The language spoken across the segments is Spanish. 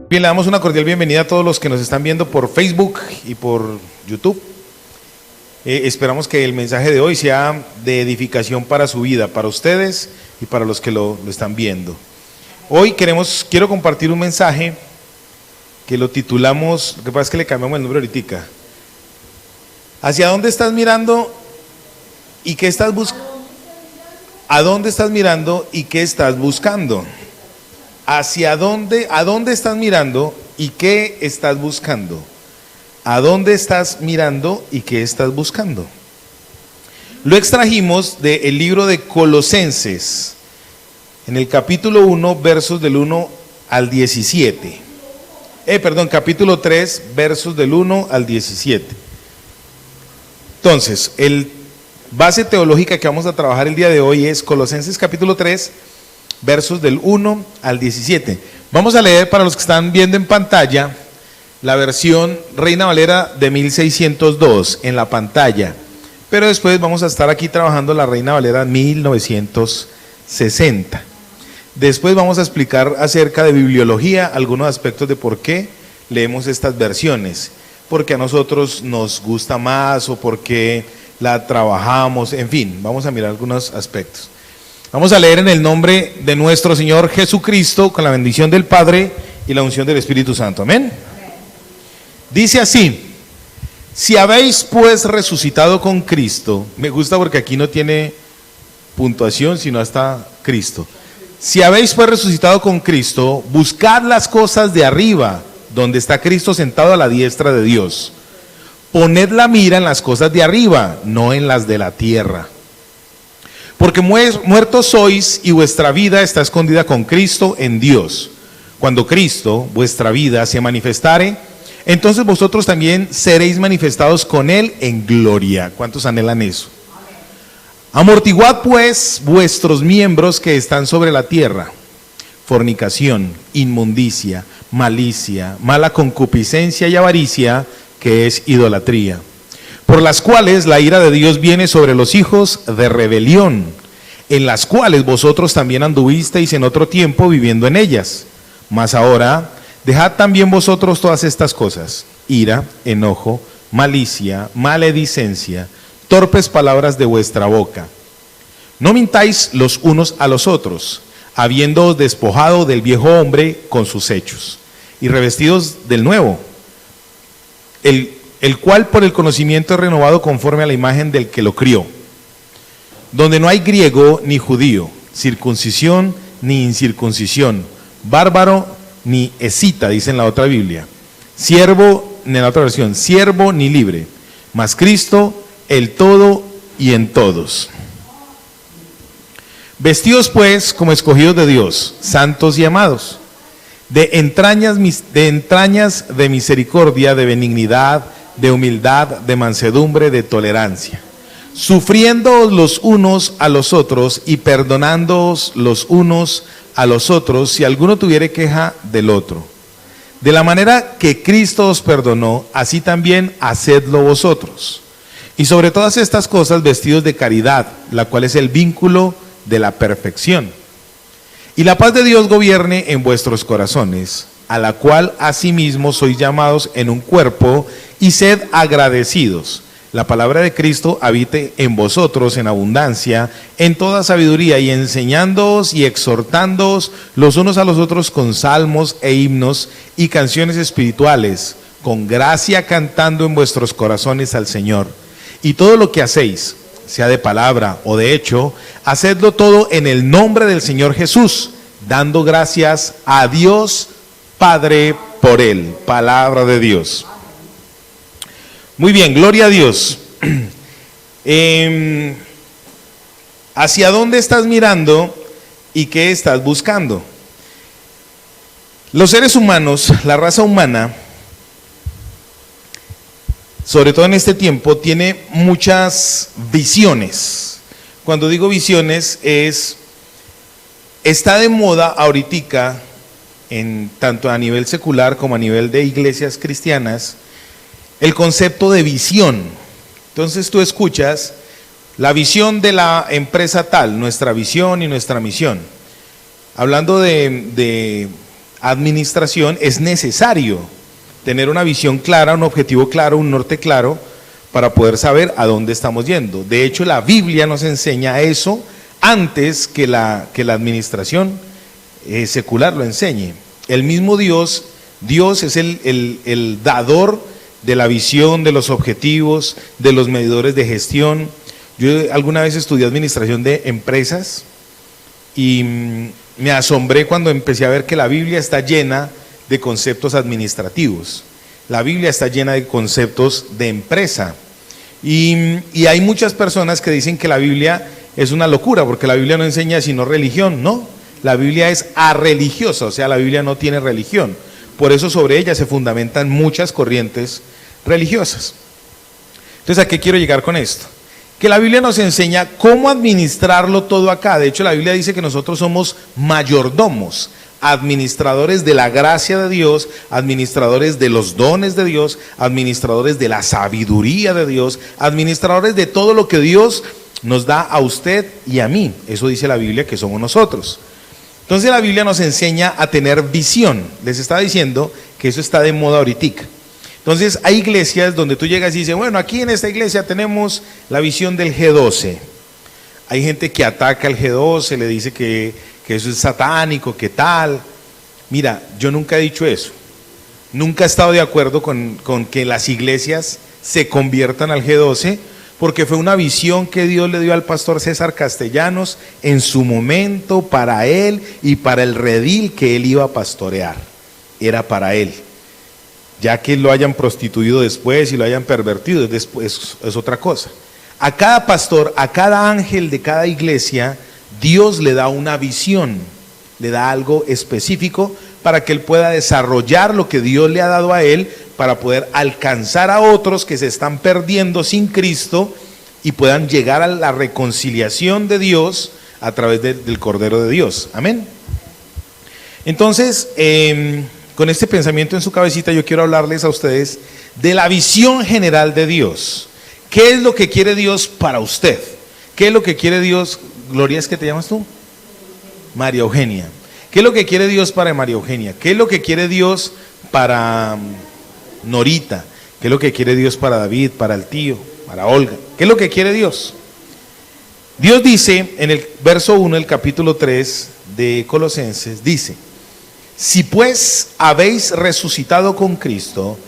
Bien, le damos una cordial bienvenida a todos los que nos están viendo por Facebook y por YouTube. Esperamos que el mensaje de hoy sea de edificación para su vida, para ustedes y para los que lo están viendo. Hoy quiero compartir un mensaje que lo titulamos, lo que pasa es que le cambiamos el nombre ahorita. ¿Hacia dónde estás mirando y qué estás buscando? ¿A dónde estás mirando y qué estás buscando? ¿A dónde estás mirando y qué estás buscando? ¿A dónde estás mirando y qué estás buscando? Lo extrajimos del libro de Colosenses, en el capítulo 1, versos del 1 al 17. Capítulo 3, versos del 1 al 17. Entonces, el base teológica que vamos a trabajar el día de hoy es Colosenses capítulo 3, versos del 1 al 17. Vamos a leer, para los que están viendo en pantalla, la versión Reina Valera de 1602 en la pantalla, pero después vamos a estar aquí trabajando la Reina Valera 1960. Después vamos a explicar acerca de bibliología, algunos aspectos de por qué leemos estas versiones, porque a nosotros nos gusta más o porque la trabajamos, en fin, vamos a mirar algunos aspectos. Vamos a leer en el nombre de nuestro Señor Jesucristo, con la bendición del Padre y la unción del Espíritu Santo. Amén. Dice así: si habéis pues resucitado con Cristo, me gusta porque aquí no tiene puntuación, sino hasta Cristo. Si habéis pues resucitado con Cristo, buscad las cosas de arriba, donde está Cristo sentado a la diestra de Dios. Poned la mira en las cosas de arriba, no en las de la tierra. Porque muertos sois y vuestra vida está escondida con Cristo en Dios. Cuando Cristo, vuestra vida, se manifestare, entonces vosotros también seréis manifestados con Él en gloria. ¿Cuántos anhelan eso? Amortiguad pues vuestros miembros que están sobre la tierra: fornicación, inmundicia, malicia, mala concupiscencia y avaricia, que es idolatría, por las cuales la ira de Dios viene sobre los hijos de rebelión, en las cuales vosotros también anduvisteis en otro tiempo viviendo en ellas. Mas ahora dejad también vosotros todas estas cosas: ira, enojo, malicia, maledicencia, torpes palabras de vuestra boca. No mintáis los unos a los otros, habiéndoos despojado del viejo hombre con sus hechos, y revestidos del nuevo, el cual por el conocimiento es renovado conforme a la imagen del que lo crió, donde no hay griego ni judío, circuncisión ni incircuncisión, bárbaro ni escita, dice en la otra Biblia, siervo, en la otra versión, siervo ni libre, mas Cristo el todo y en todos. Vestidos pues como escogidos de Dios, santos y amados, de entrañas de misericordia, de benignidad, de humildad, de mansedumbre, de tolerancia, sufriendo los unos a los otros y perdonándoos los unos a los otros si alguno tuviere queja del otro. De la manera que Cristo os perdonó, así también hacedlo vosotros. Y sobre todas estas cosas vestidos de caridad, la cual es el vínculo de la perfección. Y la paz de Dios gobierne en vuestros corazones, a la cual asimismo sois llamados en un cuerpo, y sed agradecidos. La palabra de Cristo habite en vosotros en abundancia, en toda sabiduría, y enseñándoos y exhortándoos los unos a los otros con salmos e himnos y canciones espirituales, con gracia cantando en vuestros corazones al Señor. Y todo lo que hacéis, sea de palabra o de hecho, hacedlo todo en el nombre del Señor Jesús, dando gracias a Dios Padre por Él. Palabra de Dios. Muy bien, gloria a Dios. ¿Hacia dónde estás mirando y qué estás buscando? Los seres humanos, la raza humana, sobre todo en este tiempo, tiene muchas visiones. Cuando digo visiones, está de moda ahorita, tanto a nivel secular como a nivel de iglesias cristianas, el concepto de visión. Entonces tú escuchas la visión de la empresa tal, nuestra visión y nuestra misión. Hablando de administración, es necesario tener una visión clara, un objetivo claro, un norte claro, para poder saber a dónde estamos yendo. De hecho, la Biblia nos enseña eso antes que la administración secular lo enseñe. El mismo Dios es el dador de la visión, de los objetivos, de los medidores de gestión. Yo alguna vez estudié administración de empresas y me asombré cuando empecé a ver que la Biblia está llena de conceptos administrativos. La Biblia está llena de conceptos de empresa. Y hay muchas personas que dicen que la Biblia es una locura, porque la Biblia no enseña sino religión. No, la Biblia es arreligiosa, o sea, la Biblia no tiene religión. Por eso sobre ella se fundamentan muchas corrientes religiosas. Entonces, ¿a qué quiero llegar con esto? Que la Biblia nos enseña cómo administrarlo todo acá. De hecho, la Biblia dice que nosotros somos mayordomos, administradores de la gracia de Dios, administradores de los dones de Dios, administradores de la sabiduría de Dios, administradores de todo lo que Dios nos da a usted y a mí. Eso dice la Biblia que somos nosotros. Entonces la Biblia nos enseña a tener visión. Les estaba diciendo que eso está de moda ahorita. Entonces hay iglesias donde tú llegas y dices, bueno, aquí en esta iglesia tenemos la visión del G12. Hay gente que ataca el G12, le dice que eso es satánico, que tal. Mira, yo nunca he dicho eso. Nunca he estado de acuerdo con que las iglesias se conviertan al G12, porque fue una visión que Dios le dio al pastor César Castellanos en su momento para él y para el redil que él iba a pastorear. Era para él. Ya que lo hayan prostituido después y lo hayan pervertido, después es otra cosa. A cada pastor, a cada ángel de cada iglesia, Dios le da una visión, le da algo específico para que él pueda desarrollar lo que Dios le ha dado a él, para poder alcanzar a otros que se están perdiendo sin Cristo y puedan llegar a la reconciliación de Dios a través del Cordero de Dios. Amén. Entonces, con este pensamiento en su cabecita, yo quiero hablarles a ustedes de la visión general de Dios. ¿Qué es lo que quiere Dios para usted? ¿Qué es lo que quiere Dios? Gloria, ¿es que te llamas tú? María Eugenia. ¿Qué es lo que quiere Dios para María Eugenia? ¿Qué es lo que quiere Dios para Norita? ¿Qué es lo que quiere Dios para David, para el tío, para Olga? ¿Qué es lo que quiere Dios? Dios dice en el verso 1 del capítulo 3 de Colosenses, dice: si pues habéis resucitado con Cristo,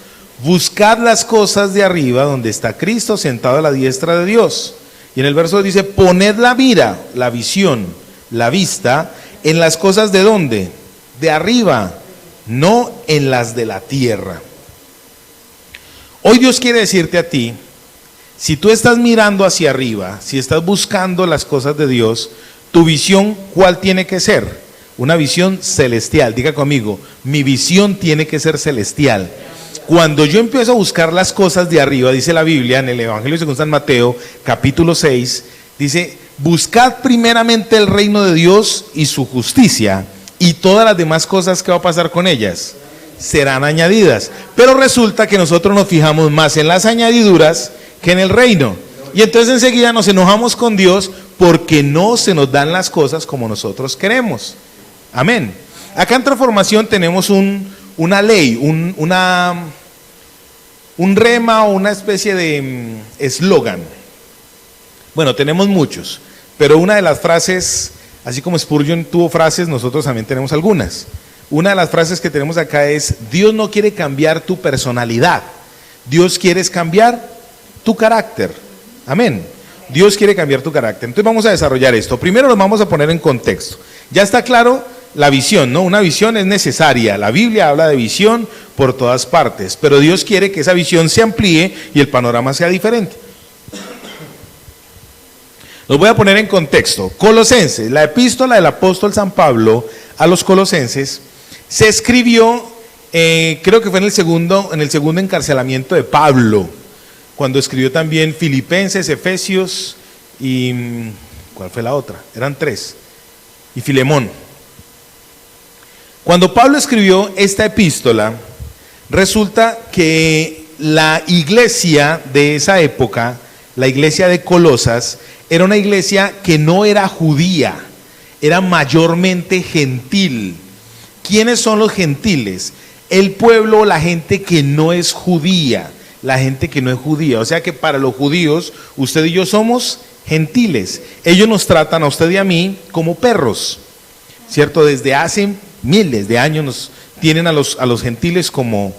buscad las cosas de arriba, donde está Cristo sentado a la diestra de Dios. Y en el verso dice: poned la mira, la visión, la vista, en las cosas de ¿dónde? De arriba, no en las de la tierra. Hoy Dios quiere decirte a ti, si tú estás mirando hacia arriba, si estás buscando las cosas de Dios, tu visión, ¿cuál tiene que ser? Una visión celestial. Diga conmigo, mi visión tiene que ser celestial. Cuando yo empiezo a buscar las cosas de arriba, dice la Biblia en el Evangelio según San Mateo, capítulo 6, dice: buscad primeramente el reino de Dios y su justicia, y todas las demás cosas, ¿qué va a pasar con ellas? Serán añadidas. Pero resulta que nosotros nos fijamos más en las añadiduras que en el reino. Y entonces enseguida nos enojamos con Dios porque no se nos dan las cosas como nosotros queremos. Amén. Acá en Transformación tenemos una ley, un rema o una especie de eslogan. Bueno, tenemos muchos, pero una de las frases, así como Spurgeon tuvo frases, nosotros también tenemos algunas. Una de las frases que tenemos acá es: Dios no quiere cambiar tu personalidad, Dios quiere cambiar tu carácter. Amén. Dios quiere cambiar tu carácter. Entonces vamos a desarrollar esto. Primero lo vamos a poner en contexto. Ya está claro la visión, ¿no? Una visión es necesaria. La Biblia habla de visión por todas partes, pero Dios quiere que esa visión se amplíe y el panorama sea diferente. Los voy a poner en contexto. Colosenses, la epístola del apóstol San Pablo a los Colosenses se escribió, creo que fue en el segundo encarcelamiento de Pablo, cuando escribió también Filipenses, Efesios y ¿cuál fue la otra? Eran 3, y Filemón. Cuando Pablo escribió esta epístola, resulta que la iglesia de esa época, la iglesia de Colosas, era una iglesia que no era judía, era mayormente gentil. ¿Quiénes son los gentiles? El pueblo, la gente que no es judía, la gente que no es judía. O sea que para los judíos, usted y yo somos gentiles. Ellos nos tratan a usted y a mí como perros, ¿cierto? Desde hace miles de años nos tienen a los gentiles como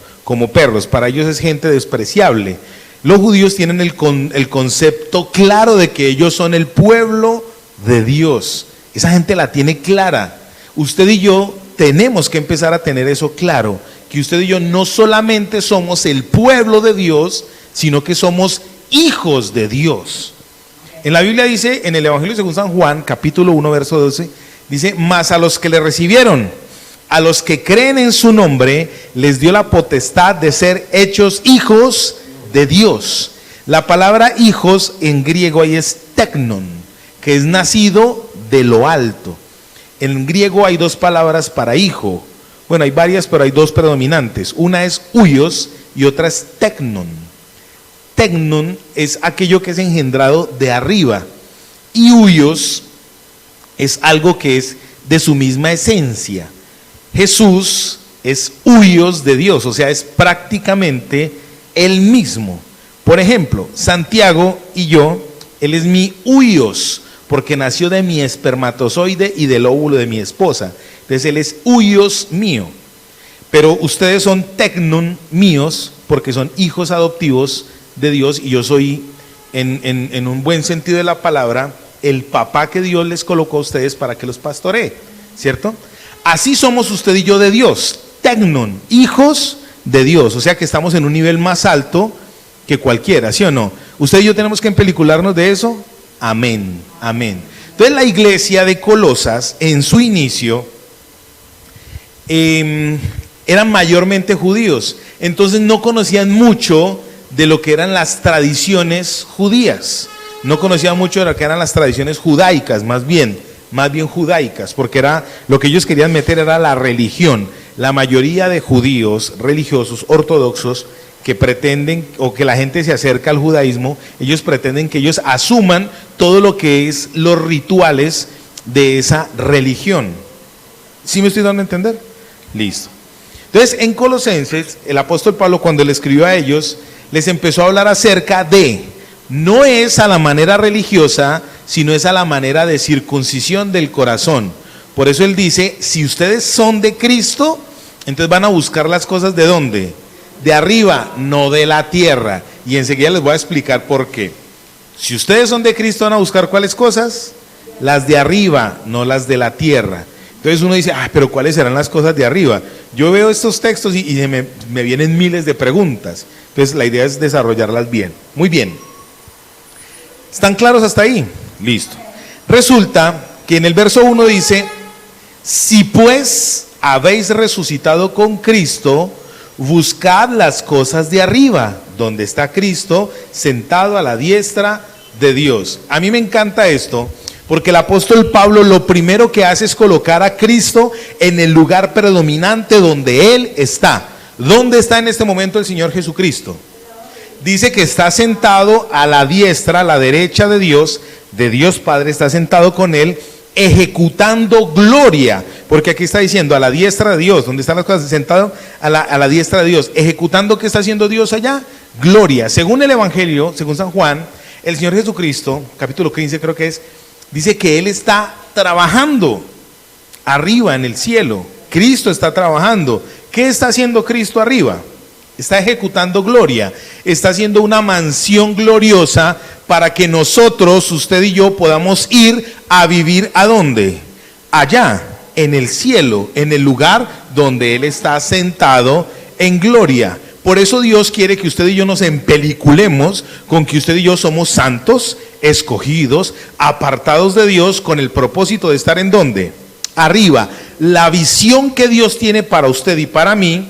perros. Para ellos es gente despreciable. Los judíos tienen el concepto claro de que ellos son el pueblo de Dios. Esa gente la tiene clara. Usted y yo tenemos que empezar a tener eso claro, que usted y yo no solamente somos el pueblo de Dios, sino que somos hijos de Dios. En la Biblia dice, en el Evangelio según San Juan, capítulo 1, verso 12, dice: mas a los que le recibieron, a los que creen en su nombre, les dio la potestad de ser hechos hijos de Dios. La palabra hijos en griego ahí es teknon, que es nacido de lo alto. En griego hay dos palabras para hijo. Bueno, hay varias, pero hay dos predominantes. Una es huios y otra es teknon. Teknon es aquello que es engendrado de arriba. Y huios es algo que es de su misma esencia. Jesús es huios de Dios, o sea, es prácticamente el mismo. Por ejemplo, Santiago y yo, él es mi huios, porque nació de mi espermatozoide y del óvulo de mi esposa. Entonces él es huios mío. Pero ustedes son teknon míos, porque son hijos adoptivos de Dios, y yo soy, en un buen sentido de la palabra, el papá que Dios les colocó a ustedes para que los pastoree, ¿cierto? Así somos usted y yo de Dios, teknon, hijos de Dios. O sea que estamos en un nivel más alto que cualquiera, ¿sí o no? Usted y yo tenemos que empelicularnos de eso. Amén, amén. Entonces la iglesia de Colosas, en su inicio, eran mayormente judíos. Entonces no conocían mucho de lo que eran las tradiciones judías. No conocían mucho de lo que eran las tradiciones judaicas, más bien judaicas, porque era lo que ellos querían meter era la religión. La mayoría de judíos religiosos ortodoxos que pretenden, o que la gente se acerca al judaísmo, ellos pretenden que ellos asuman todo lo que es los rituales de esa religión. ¿Sí me estoy dando a entender? Listo. Entonces, en Colosenses, el apóstol Pablo, cuando le escribió a ellos, les empezó a hablar acerca de, no es a la manera religiosa, sino es a la manera de circuncisión del corazón. Por eso él dice, si ustedes son de Cristo, entonces van a buscar las cosas ¿de dónde? De arriba, no de la tierra. Y enseguida les voy a explicar por qué. Si ustedes son de Cristo, van a buscar ¿cuáles cosas? Las de arriba, no las de la tierra. Entonces uno dice, pero ¿cuáles serán las cosas de arriba? Yo veo estos textos y me vienen miles de preguntas. Entonces la idea es desarrollarlas bien. Muy bien. ¿Están claros hasta ahí? Listo. Resulta que en el verso 1 dice, si pues habéis resucitado con Cristo, buscad las cosas de arriba, donde está Cristo sentado a la diestra de Dios. A mí me encanta esto, porque el apóstol Pablo lo primero que hace es colocar a Cristo en el lugar predominante donde Él está. ¿Dónde está en este momento el Señor Jesucristo? Dice que está sentado a la diestra, a la derecha de Dios Padre, está sentado con Él, ejecutando gloria, porque aquí está diciendo a la diestra de Dios. ¿Dónde están las cosas? Sentado a la diestra de Dios, ejecutando. ¿Qué está haciendo Dios allá? Gloria. Según el Evangelio, según San Juan, el Señor Jesucristo, capítulo 15 creo que es, dice que Él está trabajando arriba en el cielo. Cristo está trabajando. ¿Qué está haciendo Cristo arriba? Está ejecutando gloria, está haciendo una mansión gloriosa para que nosotros, usted y yo, podamos ir a vivir ¿a dónde? Allá, en el cielo, en el lugar donde Él está sentado en gloria. Por eso Dios quiere que usted y yo nos empeliculemos con que usted y yo somos santos, escogidos, apartados de Dios, con el propósito de estar ¿en dónde? Arriba. La visión que Dios tiene para usted y para mí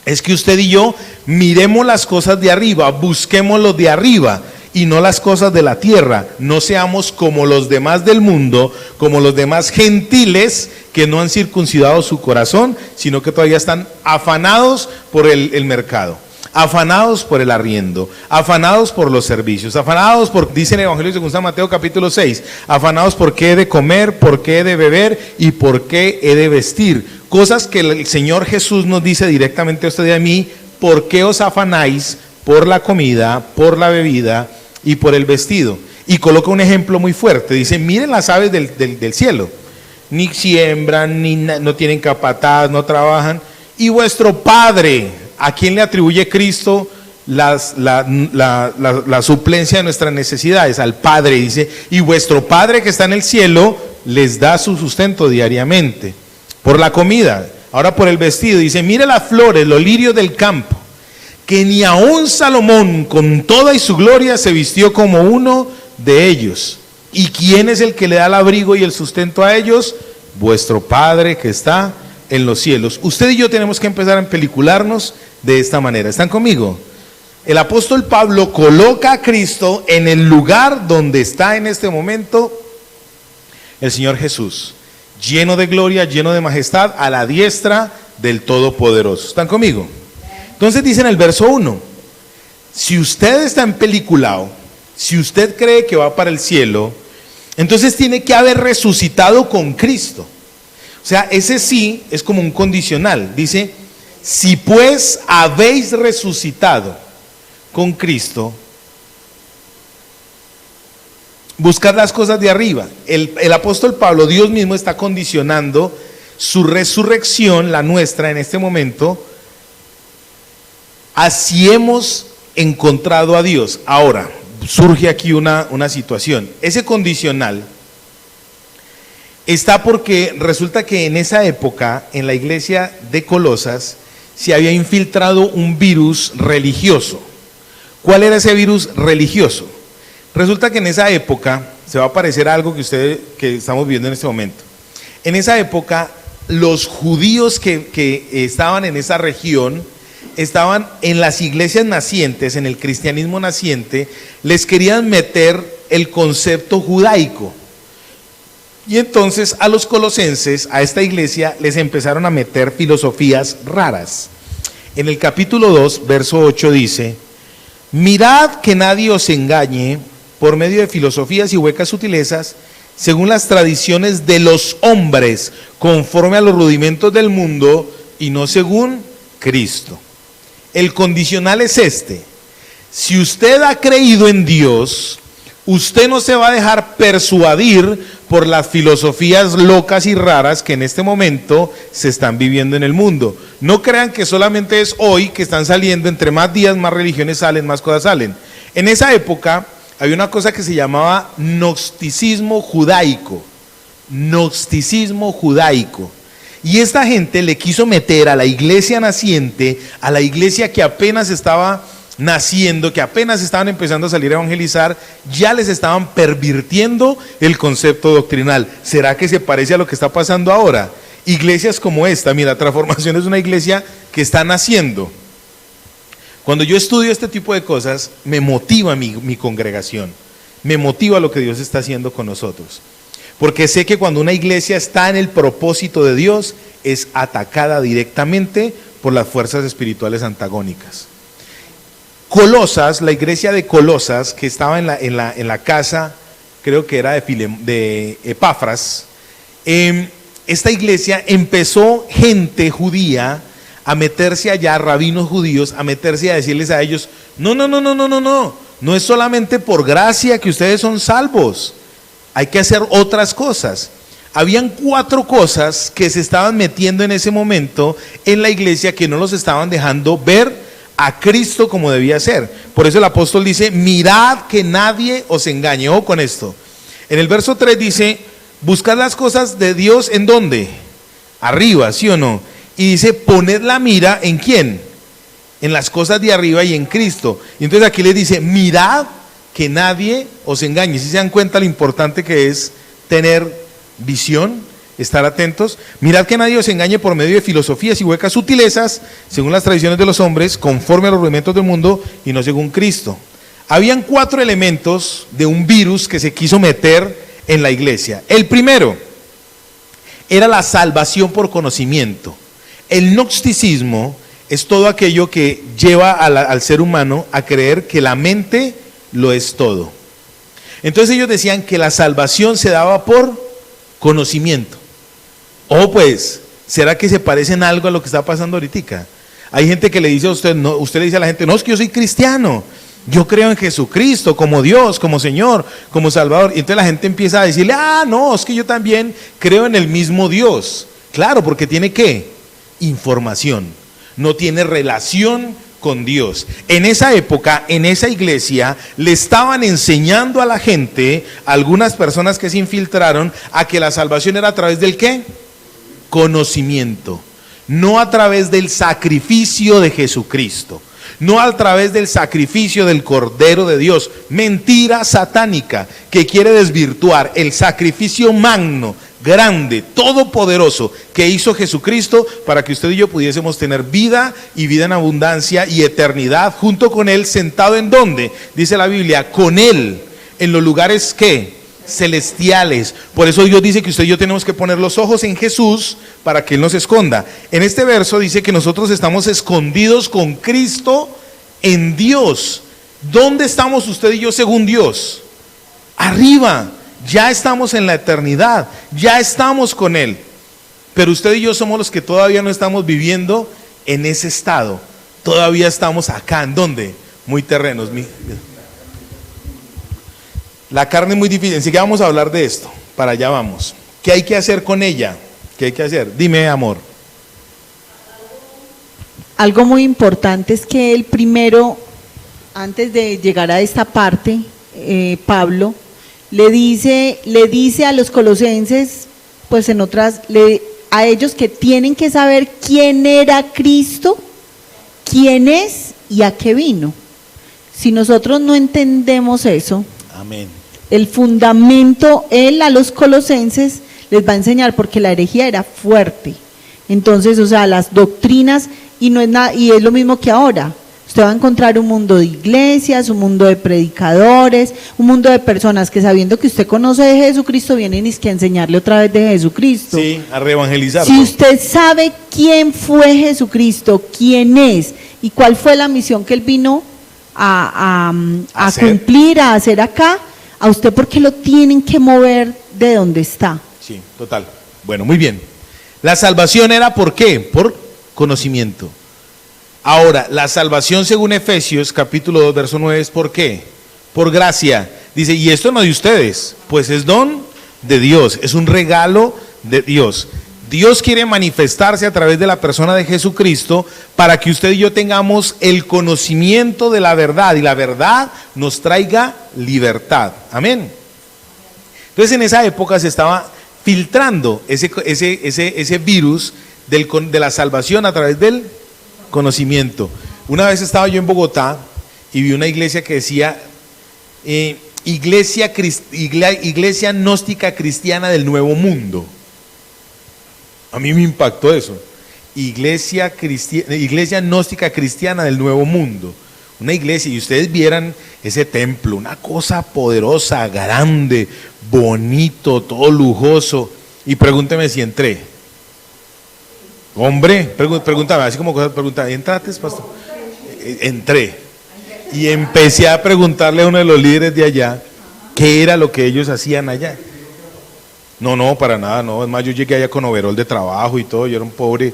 es que usted y yo miremos las cosas de arriba, busquemos lo de arriba y no las cosas de la tierra. No seamos como los demás del mundo, como los demás gentiles que no han circuncidado su corazón, sino que todavía están afanados por el mercado. afanados por el arriendo, afanados por los servicios, afanados por, dice en el Evangelio según San Mateo capítulo 6, afanados por qué he de comer, por qué he de beber y por qué he de vestir. Cosas que el Señor Jesús nos dice directamente a usted y a mí: ¿por qué os afanáis por la comida, por la bebida y por el vestido? Y coloca un ejemplo muy fuerte, dice: miren las aves del cielo, ni siembran, no tienen capataz, no trabajan, y vuestro Padre, ¿a quién le atribuye Cristo la suplencia de nuestras necesidades? Al Padre, dice, y vuestro Padre que está en el cielo les da su sustento diariamente. Por la comida, ahora por el vestido, dice: mire las flores, los lirios del campo, que ni aun Salomón con toda y su gloria se vistió como uno de ellos. ¿Y quién es el que le da el abrigo y el sustento a ellos? Vuestro Padre que está en los cielos. Usted y yo tenemos que empezar a empelicularnos de esta manera. ¿Están conmigo? El apóstol Pablo coloca a Cristo en el lugar donde está en este momento el Señor Jesús, lleno de gloria, lleno de majestad, a la diestra del Todopoderoso. ¿Están conmigo? Entonces dice en el verso 1, si usted está empeliculado, si usted cree que va para el cielo, entonces tiene que haber resucitado con Cristo. O sea, ese sí es como un condicional. Dice: si pues habéis resucitado con Cristo, buscad las cosas de arriba. El apóstol Pablo, Dios mismo está condicionando su resurrección, la nuestra en este momento, así hemos encontrado a Dios. Ahora, surge aquí una situación. Ese condicional está porque resulta que en esa época, en la iglesia de Colosas, se había infiltrado un virus religioso. ¿Cuál era ese virus religioso? Resulta que en esa época, se va a parecer a algo que estamos viendo en este momento. En esa época, los judíos que estaban en esa región, estaban en las iglesias nacientes, en el cristianismo naciente, les querían meter el concepto judaico. Y entonces a los colosenses, a esta iglesia, les empezaron a meter filosofías raras. En el capítulo 2, verso 8 dice: mirad que nadie os engañe por medio de filosofías y huecas sutilezas, según las tradiciones de los hombres, conforme a los rudimentos del mundo y no según Cristo. El condicional es este: si usted ha creído en Dios, usted no se va a dejar persuadir por las filosofías locas y raras que en este momento se están viviendo en el mundo. No crean que solamente es hoy que están saliendo, entre más días más religiones salen, más cosas salen. En esa época había una cosa que se llamaba gnosticismo judaico. Gnosticismo judaico. Y esta gente le quiso meter a la iglesia naciente, a la iglesia que apenas estaba naciendo, que apenas estaban empezando a salir a evangelizar, ya les estaban pervirtiendo el concepto doctrinal. ¿Será que se parece a lo que está pasando ahora? Iglesias como esta, mira, Transformación es una iglesia que está naciendo. Cuando yo estudio este tipo de cosas, me motiva mi congregación, me motiva lo que Dios está haciendo con nosotros. Porque sé que cuando una iglesia está en el propósito de Dios, es atacada directamente por las fuerzas espirituales antagónicas. Colosas, la iglesia de Colosas, que estaba en la casa, creo que era de Epafras, esta iglesia empezó gente judía a meterse allá, rabinos judíos, a meterse y a decirles a ellos: no es solamente por gracia que ustedes son salvos, hay que hacer otras cosas. Habían 4 cosas que se estaban metiendo en ese momento en la iglesia que no los estaban dejando ver a Cristo como debía ser. Por eso el apóstol dice: mirad que nadie os engañe. Ojo con esto. En el verso 3 dice: buscad las cosas de Dios, ¿en dónde? Arriba, ¿sí o no? Y dice: poned la mira, ¿en quién? En las cosas de arriba y en Cristo. Y entonces aquí les dice: mirad que nadie os engañe. ¿Sí se dan cuenta lo importante que es tener visión? Estar atentos. Mirad que nadie os engañe por medio de filosofías y huecas sutilezas, según las tradiciones de los hombres, conforme a los rudimentos del mundo y no según Cristo. Habían 4 elementos de un virus que se quiso meter en la iglesia. El primero era la salvación por conocimiento. El gnosticismo es todo aquello que lleva al ser humano a creer que la mente lo es todo. Entonces ellos decían que la salvación se daba por conocimiento. Pues, ¿será que se parece en algo a lo que está pasando ahorita? Hay gente que le dice a usted, no, usted le dice a la gente, no, es que yo soy cristiano, yo creo en Jesucristo como Dios, como Señor, como Salvador. Y entonces la gente empieza a decirle, no, es que yo también creo en el mismo Dios. Claro, porque tiene ¿qué? Información, no tiene relación con Dios. En esa época, en esa iglesia, le estaban enseñando a la gente, algunas personas que se infiltraron, a que la salvación era a través del ¿qué? Conocimiento, no a través del sacrificio de Jesucristo, no a través del sacrificio del Cordero de Dios. Mentira satánica que quiere desvirtuar el sacrificio magno, grande, todopoderoso que hizo Jesucristo para que usted y yo pudiésemos tener vida y vida en abundancia y eternidad junto con Él, sentado en donde, dice la Biblia, con Él, en los lugares ¿qué? Celestiales. Por eso Dios dice que usted y yo tenemos que poner los ojos en Jesús para que Él nos esconda. En este verso dice que nosotros estamos escondidos con Cristo en Dios. ¿Dónde estamos usted y yo según Dios? Arriba. Ya estamos en la eternidad, ya estamos con Él. Pero usted y yo somos los que todavía no estamos viviendo en ese estado. Todavía estamos acá, ¿en dónde? Muy terrenos. La carne es muy difícil, así que vamos a hablar de esto. Para allá vamos. ¿Qué hay que hacer con ella? ¿Qué hay que hacer? Dime, amor. Algo muy importante es que él primero, antes de llegar a esta parte, Pablo le dice a los colosenses, pues en otras, a ellos que tienen que saber quién era Cristo, quién es y a qué vino. Si nosotros no entendemos eso, amén. El fundamento, él a los colosenses les va a enseñar, porque la herejía era fuerte. Entonces, o sea, las doctrinas, y no es nada, y es lo mismo que ahora. Usted va a encontrar un mundo de iglesias, un mundo de predicadores, un mundo de personas que, sabiendo que usted conoce de Jesucristo, vienen y que a enseñarle otra vez de Jesucristo. Sí, a reevangelizar. Si usted sabe quién fue Jesucristo, quién es y cuál fue la misión que él vino a cumplir, a hacer acá, a usted ¿por qué lo tienen que mover de donde está? Sí, total. Bueno, muy bien. La salvación era ¿por qué? Por conocimiento. Ahora, la salvación según Efesios capítulo 2 verso 9 es ¿por qué? Por gracia. Dice, y esto no de ustedes, pues es don de Dios, es un regalo de Dios. Dios quiere manifestarse a través de la persona de Jesucristo para que usted y yo tengamos el conocimiento de la verdad y la verdad nos traiga libertad. Amén. Entonces en esa época se estaba filtrando ese virus de la salvación a través del conocimiento. Una vez estaba yo en Bogotá y vi una iglesia que decía iglesia gnóstica cristiana del Nuevo Mundo. A mí me impactó eso. Iglesia gnóstica cristiana del Nuevo Mundo. Una iglesia, y ustedes vieran ese templo, una cosa poderosa, grande, bonito, todo lujoso. Y pregúnteme si entré. Hombre, pregúntame, así como cosas, pregúntame, ¿entraste, pastor? Entré. Y empecé a preguntarle a uno de los líderes de allá qué era lo que ellos hacían allá. No, para nada, no. Es más, yo llegué allá con overol de trabajo y todo. Yo era un pobre,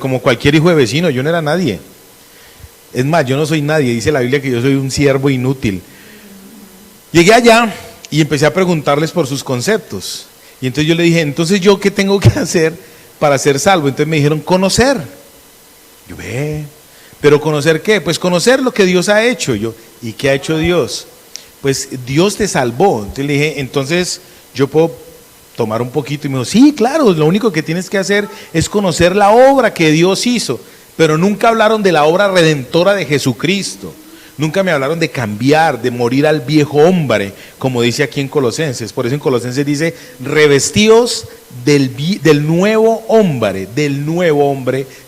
como cualquier hijo de vecino, yo no era nadie. Es más, yo no soy nadie. Dice la Biblia que yo soy un siervo inútil. Llegué allá y empecé a preguntarles por sus conceptos. Y entonces yo le dije, entonces yo qué tengo que hacer para ser salvo. Entonces me dijeron, conocer. Yo, ¿pero conocer qué? Pues conocer lo que Dios ha hecho. Yo, ¿y qué ha hecho Dios? Pues Dios te salvó. Entonces le dije, entonces yo puedo tomar un poquito. Y me dijo, sí, claro, lo único que tienes que hacer es conocer la obra que Dios hizo. Pero nunca hablaron de la obra redentora de Jesucristo. Nunca me hablaron de cambiar, de morir al viejo hombre, como dice aquí en Colosenses. Por eso en Colosenses dice, revestidos del nuevo hombre,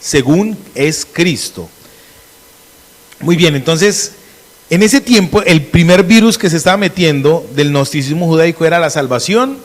según es Cristo. Muy bien, entonces, en ese tiempo, el primer virus que se estaba metiendo del gnosticismo judaico era la salvación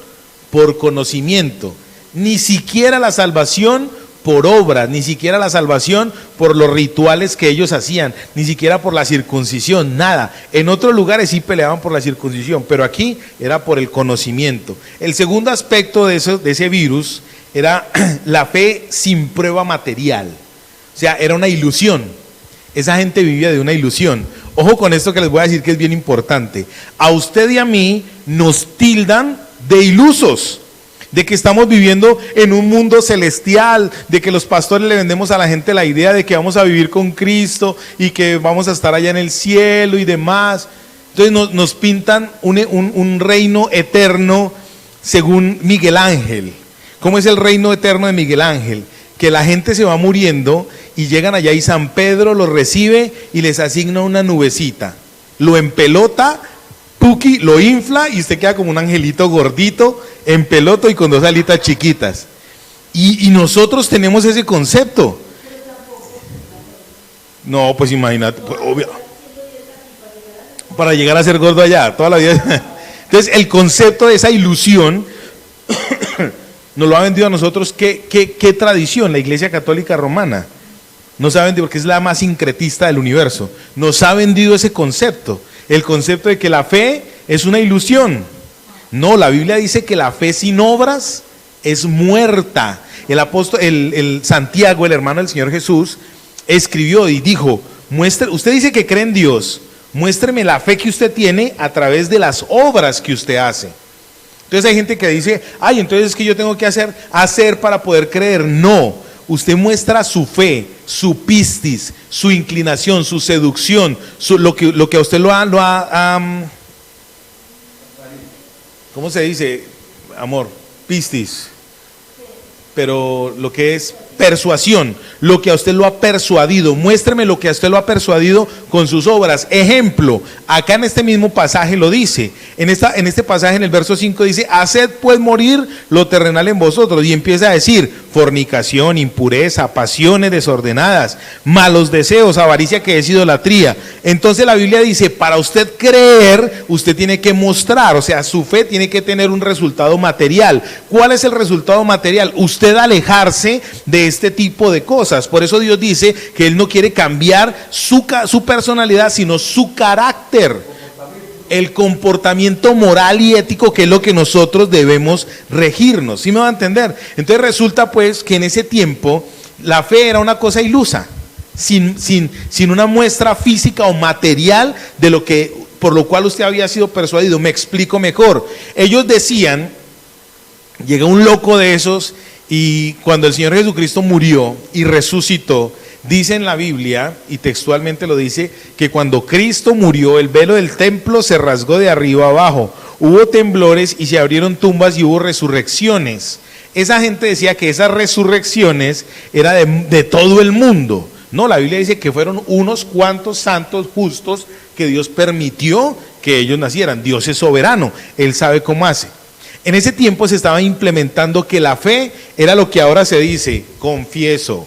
por conocimiento. Ni siquiera la salvación por obras, ni siquiera la salvación por los rituales que ellos hacían, ni siquiera por la circuncisión, nada. En otros lugares sí peleaban por la circuncisión, pero aquí era por el conocimiento. El segundo aspecto de ese virus era la fe sin prueba material, o sea, era una ilusión. Esa gente vivía de una ilusión. Ojo con esto que les voy a decir que es bien importante. A usted y a mí nos tildan de ilusos, de que estamos viviendo en un mundo celestial, de que los pastores le vendemos a la gente la idea de que vamos a vivir con Cristo y que vamos a estar allá en el cielo y demás. Entonces nos pintan un reino eterno según Miguel Ángel. ¿Cómo es el reino eterno de Miguel Ángel? Que la gente se va muriendo y llegan allá y San Pedro los recibe y les asigna una nubecita, lo empelota, Puki lo infla y usted queda como un angelito gordito, en peloto y con dos alitas chiquitas. Y nosotros tenemos ese concepto. No, pues imagínate, pues, obvio. Para llegar a ser gordo allá, toda la vida. Entonces, el concepto de esa ilusión nos lo ha vendido a nosotros. ¿Qué tradición? La Iglesia Católica Romana nos ha vendido, porque es la más sincretista del universo, nos ha vendido ese concepto. El concepto de que la fe es una ilusión. No, la Biblia dice que la fe sin obras es muerta. El apóstol, el Santiago, el hermano del Señor Jesús, escribió y dijo: usted dice que cree en Dios, muéstreme la fe que usted tiene a través de las obras que usted hace. Entonces hay gente que dice: ay, entonces es que yo tengo que hacer para poder creer. No, usted muestra su fe, su pistis, su inclinación, su seducción, lo que a usted lo ha ¿cómo se dice? Amor, pistis. Pero lo que es persuasión, lo que a usted lo ha persuadido, muéstreme lo que a usted lo ha persuadido con sus obras. Ejemplo, acá en este mismo pasaje lo dice, en este pasaje en el verso 5 dice: haced pues morir lo terrenal en vosotros, y empieza a decir: fornicación, impureza, pasiones desordenadas, malos deseos, avaricia, que es idolatría. Entonces la Biblia dice: para usted creer, usted tiene que mostrar, o sea, su fe tiene que tener un resultado material. ¿Cuál es el resultado material? Usted alejarse de este tipo de cosas. Por eso Dios dice que Él no quiere cambiar su personalidad, sino su carácter, el comportamiento moral y ético, que es lo que nosotros debemos regirnos. ¿Sí me va a entender? Entonces resulta pues que en ese tiempo la fe era una cosa ilusa, sin una muestra física o material de lo que, por lo cual usted había sido persuadido. Me explico mejor. Ellos decían, llega un loco de esos, y cuando el Señor Jesucristo murió y resucitó, dice en la Biblia, y textualmente lo dice, que cuando Cristo murió, el velo del templo se rasgó de arriba abajo, hubo temblores y se abrieron tumbas y hubo resurrecciones. Esa gente decía que esas resurrecciones eran de todo el mundo. No, la Biblia dice que fueron unos cuantos santos justos que Dios permitió que ellos nacieran. Dios es soberano, Él sabe cómo hace. En ese tiempo se estaba implementando que la fe era lo que ahora se dice: confieso.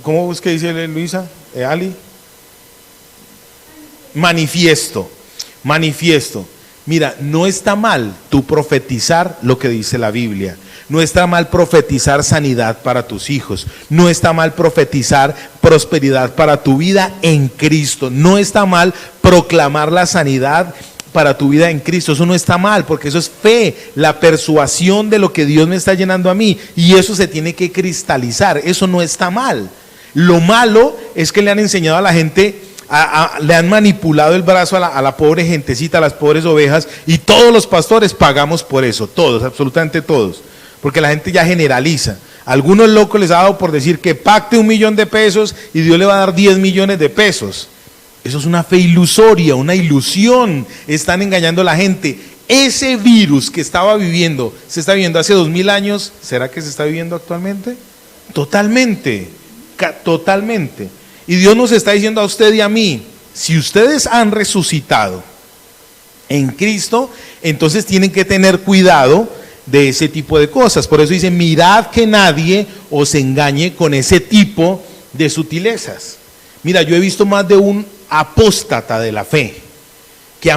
¿Cómo es que dice Luisa? Ali. Manifiesto. Mira, no está mal tú profetizar lo que dice la Biblia. No está mal profetizar sanidad para tus hijos. No está mal profetizar prosperidad para tu vida en Cristo. No está mal proclamar la sanidad para tu vida en Cristo. Eso no está mal, porque eso es fe, la persuasión de lo que Dios me está llenando a mí, y eso se tiene que cristalizar. Eso no está mal. Lo malo es que le han enseñado a la gente, le han manipulado el brazo a la pobre gentecita, a las pobres ovejas, y todos los pastores pagamos por eso, todos, absolutamente todos, porque la gente ya generaliza. Algunos locos les ha dado por decir que pacte 1 millón de pesos y Dios le va a dar 10 millones de pesos. Eso es una fe ilusoria, una ilusión. Están engañando a la gente. Ese virus que se está viviendo hace 2000 años, ¿será que se está viviendo actualmente? Totalmente. Y Dios nos está diciendo a usted y a mí: si ustedes han resucitado en Cristo, entonces tienen que tener cuidado de ese tipo de cosas. Por eso dice: mirad que nadie os engañe con ese tipo de sutilezas. Mira, yo he visto más de un apóstata de la fe que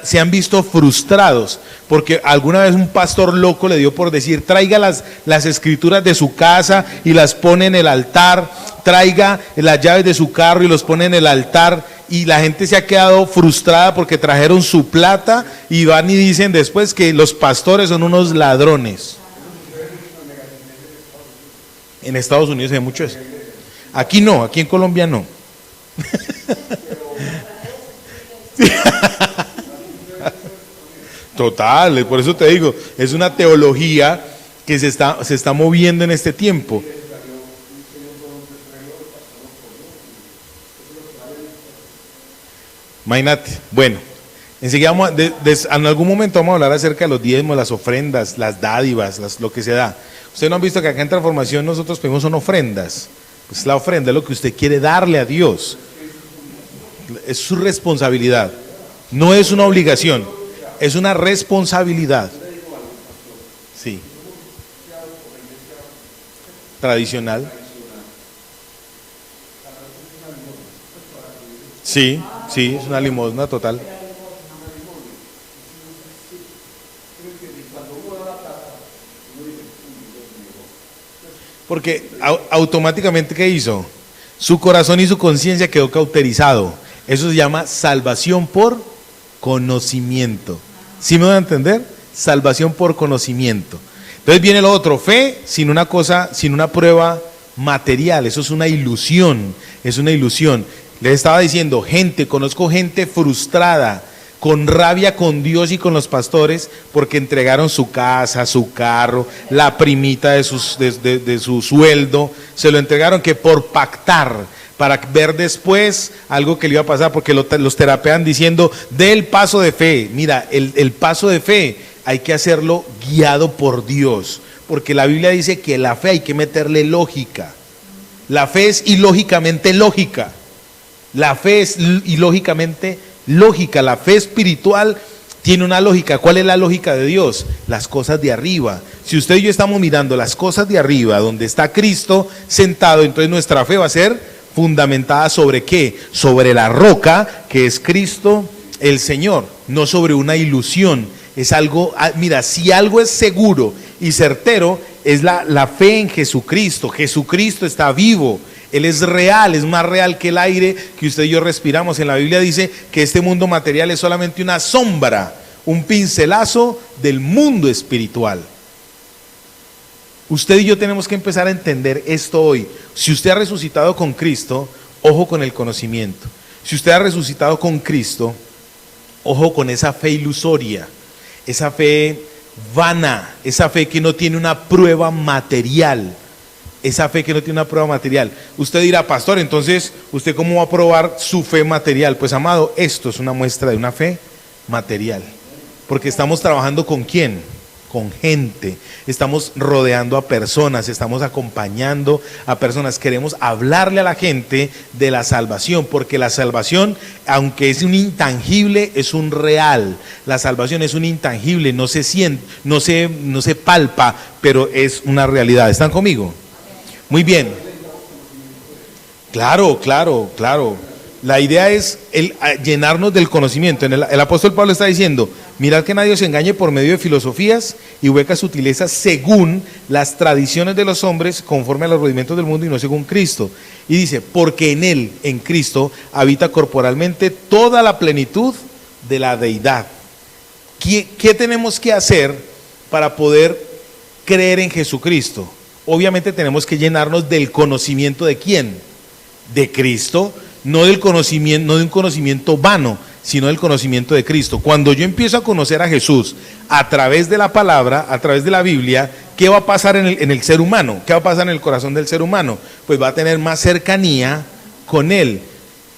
se han visto frustrados, porque alguna vez un pastor loco le dio por decir, traiga las escrituras de su casa y las pone en el altar, traiga las llaves de su carro y los pone en el altar, y la gente se ha quedado frustrada porque trajeron su plata y van y dicen después que los pastores son unos ladrones. En Estados Unidos hay mucho eso. Aquí no, aquí en Colombia no. Total, por eso te digo, es una teología que se está moviendo en este tiempo. Imagínate, bueno, enseguida en algún momento vamos a hablar acerca de los diezmos, las ofrendas, las dádivas, lo que se da. Ustedes no han visto que acá en Transformación nosotros pedimos son ofrendas. Pues la ofrenda es lo que usted quiere darle a Dios. Es su responsabilidad, no es una obligación, es una responsabilidad. Sí. Tradicional. Sí, sí, es una limosna total. Porque automáticamente, ¿qué hizo? Su corazón y su conciencia quedó cauterizado. Eso se llama salvación por conocimiento. ¿Sí me van a entender? Salvación por conocimiento. Entonces viene lo otro, fe sin una cosa, sin una prueba material. Eso es una ilusión, es una ilusión. Les estaba diciendo, conozco gente frustrada, con rabia con Dios y con los pastores, porque entregaron su casa, su carro, la primita de su sueldo, se lo entregaron que por pactar, para ver después algo que le iba a pasar, porque los terapean diciendo, dé el paso de fe. Mira, el paso de fe hay que hacerlo guiado por Dios, porque la Biblia dice que la fe hay que meterle lógica. La fe es ilógicamente lógica. La fe es ilógicamente lógica. La fe espiritual tiene una lógica. ¿Cuál es la lógica de Dios? Las cosas de arriba. Si usted y yo estamos mirando las cosas de arriba, donde está Cristo sentado, entonces nuestra fe va a ser fundamentada sobre ¿qué? Sobre la roca que es Cristo el Señor, no sobre una ilusión. Es algo, mira, si algo es seguro y certero, es la fe en Jesucristo. Jesucristo está vivo. Él es real, es más real que el aire que usted y yo respiramos. En la Biblia dice que este mundo material es solamente una sombra, un pincelazo del mundo espiritual. Usted y yo tenemos que empezar a entender esto hoy. Si usted ha resucitado con Cristo, ojo con el conocimiento. Si usted ha resucitado con Cristo, ojo con esa fe ilusoria, esa fe vana, esa fe que no tiene una prueba material. Esa fe que no tiene una prueba material. Usted dirá, pastor, entonces, ¿usted cómo va a probar su fe material? Pues, amado, esto es una muestra de una fe material. Porque estamos trabajando ¿con quién? Con gente. Estamos rodeando a personas, estamos acompañando a personas. Queremos hablarle a la gente de la salvación, porque la salvación, aunque es un intangible, es un real. La salvación es un intangible, no se siente, no se palpa, pero es una realidad. ¿Están conmigo? Muy bien. Claro. La idea es llenarnos del conocimiento. El apóstol Pablo está diciendo, mirad que nadie os engañe por medio de filosofías y huecas sutilezas según las tradiciones de los hombres, conforme a los rudimentos del mundo y no según Cristo. Y dice, porque en él, en Cristo, habita corporalmente toda la plenitud de la deidad. ¿Qué tenemos que hacer para poder creer en Jesucristo? Obviamente tenemos que llenarnos del conocimiento de ¿quién? De Cristo, no del conocimiento, no de un conocimiento vano, sino del conocimiento de Cristo. Cuando yo empiezo a conocer a Jesús a través de la palabra, a través de la Biblia, ¿qué va a pasar en el ser humano? ¿Qué va a pasar en el corazón del ser humano? Pues va a tener más cercanía con Él.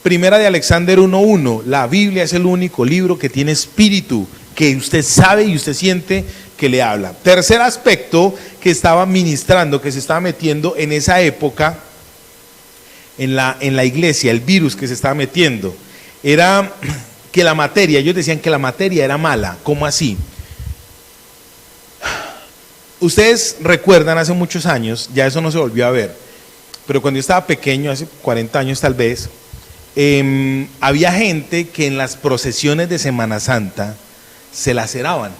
Primera de Alexander 1:1, la Biblia es el único libro que tiene espíritu, que usted sabe y usted siente que le habla. Tercer aspecto que estaba ministrando, que se estaba metiendo en esa época en la iglesia, el virus que se estaba metiendo, era que la materia, ellos decían que la materia era mala. ¿Cómo así? Ustedes recuerdan hace muchos años, ya eso no se volvió a ver, pero cuando yo estaba pequeño, hace 40 años tal vez, había gente que en las procesiones de Semana Santa se laceraban,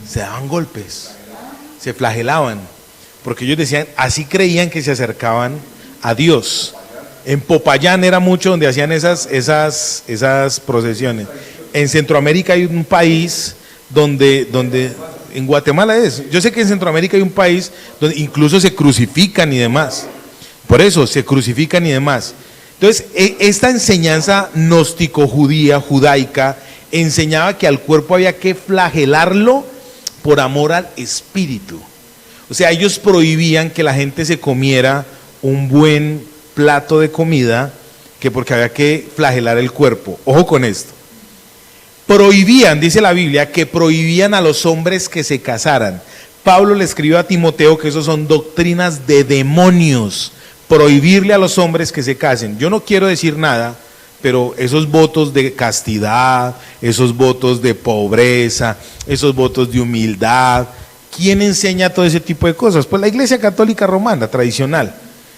se daban golpes, se flagelaban, porque ellos decían, así creían que se acercaban a Dios. En Popayán era mucho donde hacían esas procesiones. En Centroamérica hay un país donde en Guatemala es, yo sé que en Centroamérica hay un país donde incluso se crucifican y demás, por eso se crucifican y demás. Entonces, esta enseñanza gnóstico-judía, judaica, enseñaba que al cuerpo había que flagelarlo por amor al espíritu. O sea, ellos prohibían que la gente se comiera un buen plato de comida, que porque había que flagelar el cuerpo. Ojo con esto. Prohibían, dice la Biblia, que prohibían a los hombres que se casaran. Pablo le escribió a Timoteo que esos son doctrinas de demonios, prohibirle a los hombres que se casen. Yo no quiero decir nada, pero esos votos de castidad, esos votos de pobreza, esos votos de humildad, ¿quién enseña todo ese tipo de cosas? Pues la Iglesia Católica Romana, tradicional,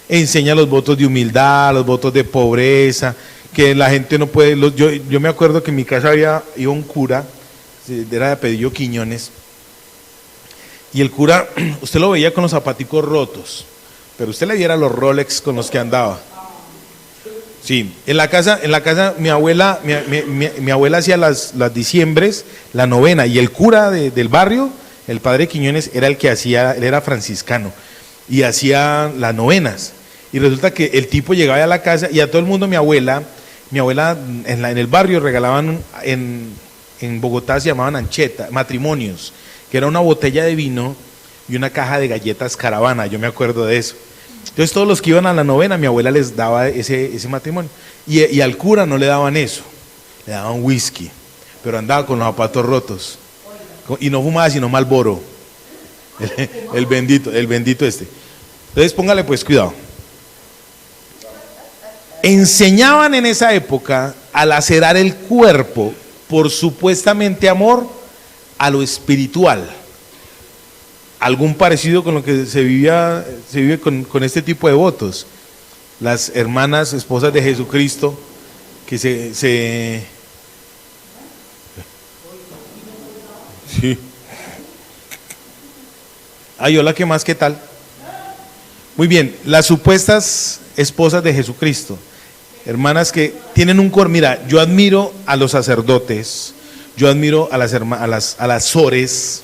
enseña los votos de humildad, los votos de pobreza, que la gente no puede. Yo me acuerdo que en mi casa iba un cura, era de apellido Quiñones, y el cura, usted lo veía con los zapaticos rotos, pero usted le viera los Rolex con los que andaba. Sí, en la casa mi abuela hacía las diciembres, la novena, y el cura del barrio, el padre Quiñones, era el que hacía, él era franciscano, y hacía las novenas. Y resulta que el tipo llegaba a la casa y a todo el mundo, mi abuela en el barrio regalaban, en Bogotá se llamaban ancheta, matrimonios, que era una botella de vino y una caja de galletas Caravana, yo me acuerdo de eso. Entonces todos los que iban a la novena, mi abuela les daba ese matrimonio. Y al cura no le daban eso, le daban whisky, pero andaba con los zapatos rotos. Y no fumaba sino Marlboro, el bendito este. Entonces póngale pues cuidado. Enseñaban en esa época a lacerar el cuerpo por supuestamente amor a lo espiritual. Algún parecido con lo que se vive con este tipo de votos. Las hermanas esposas de Jesucristo que sí. Ay, hola, ¿qué más? ¿Qué tal? Muy bien, las supuestas esposas de Jesucristo, hermanas que tienen un corazón. Mira, yo admiro a los sacerdotes, yo admiro a las sores,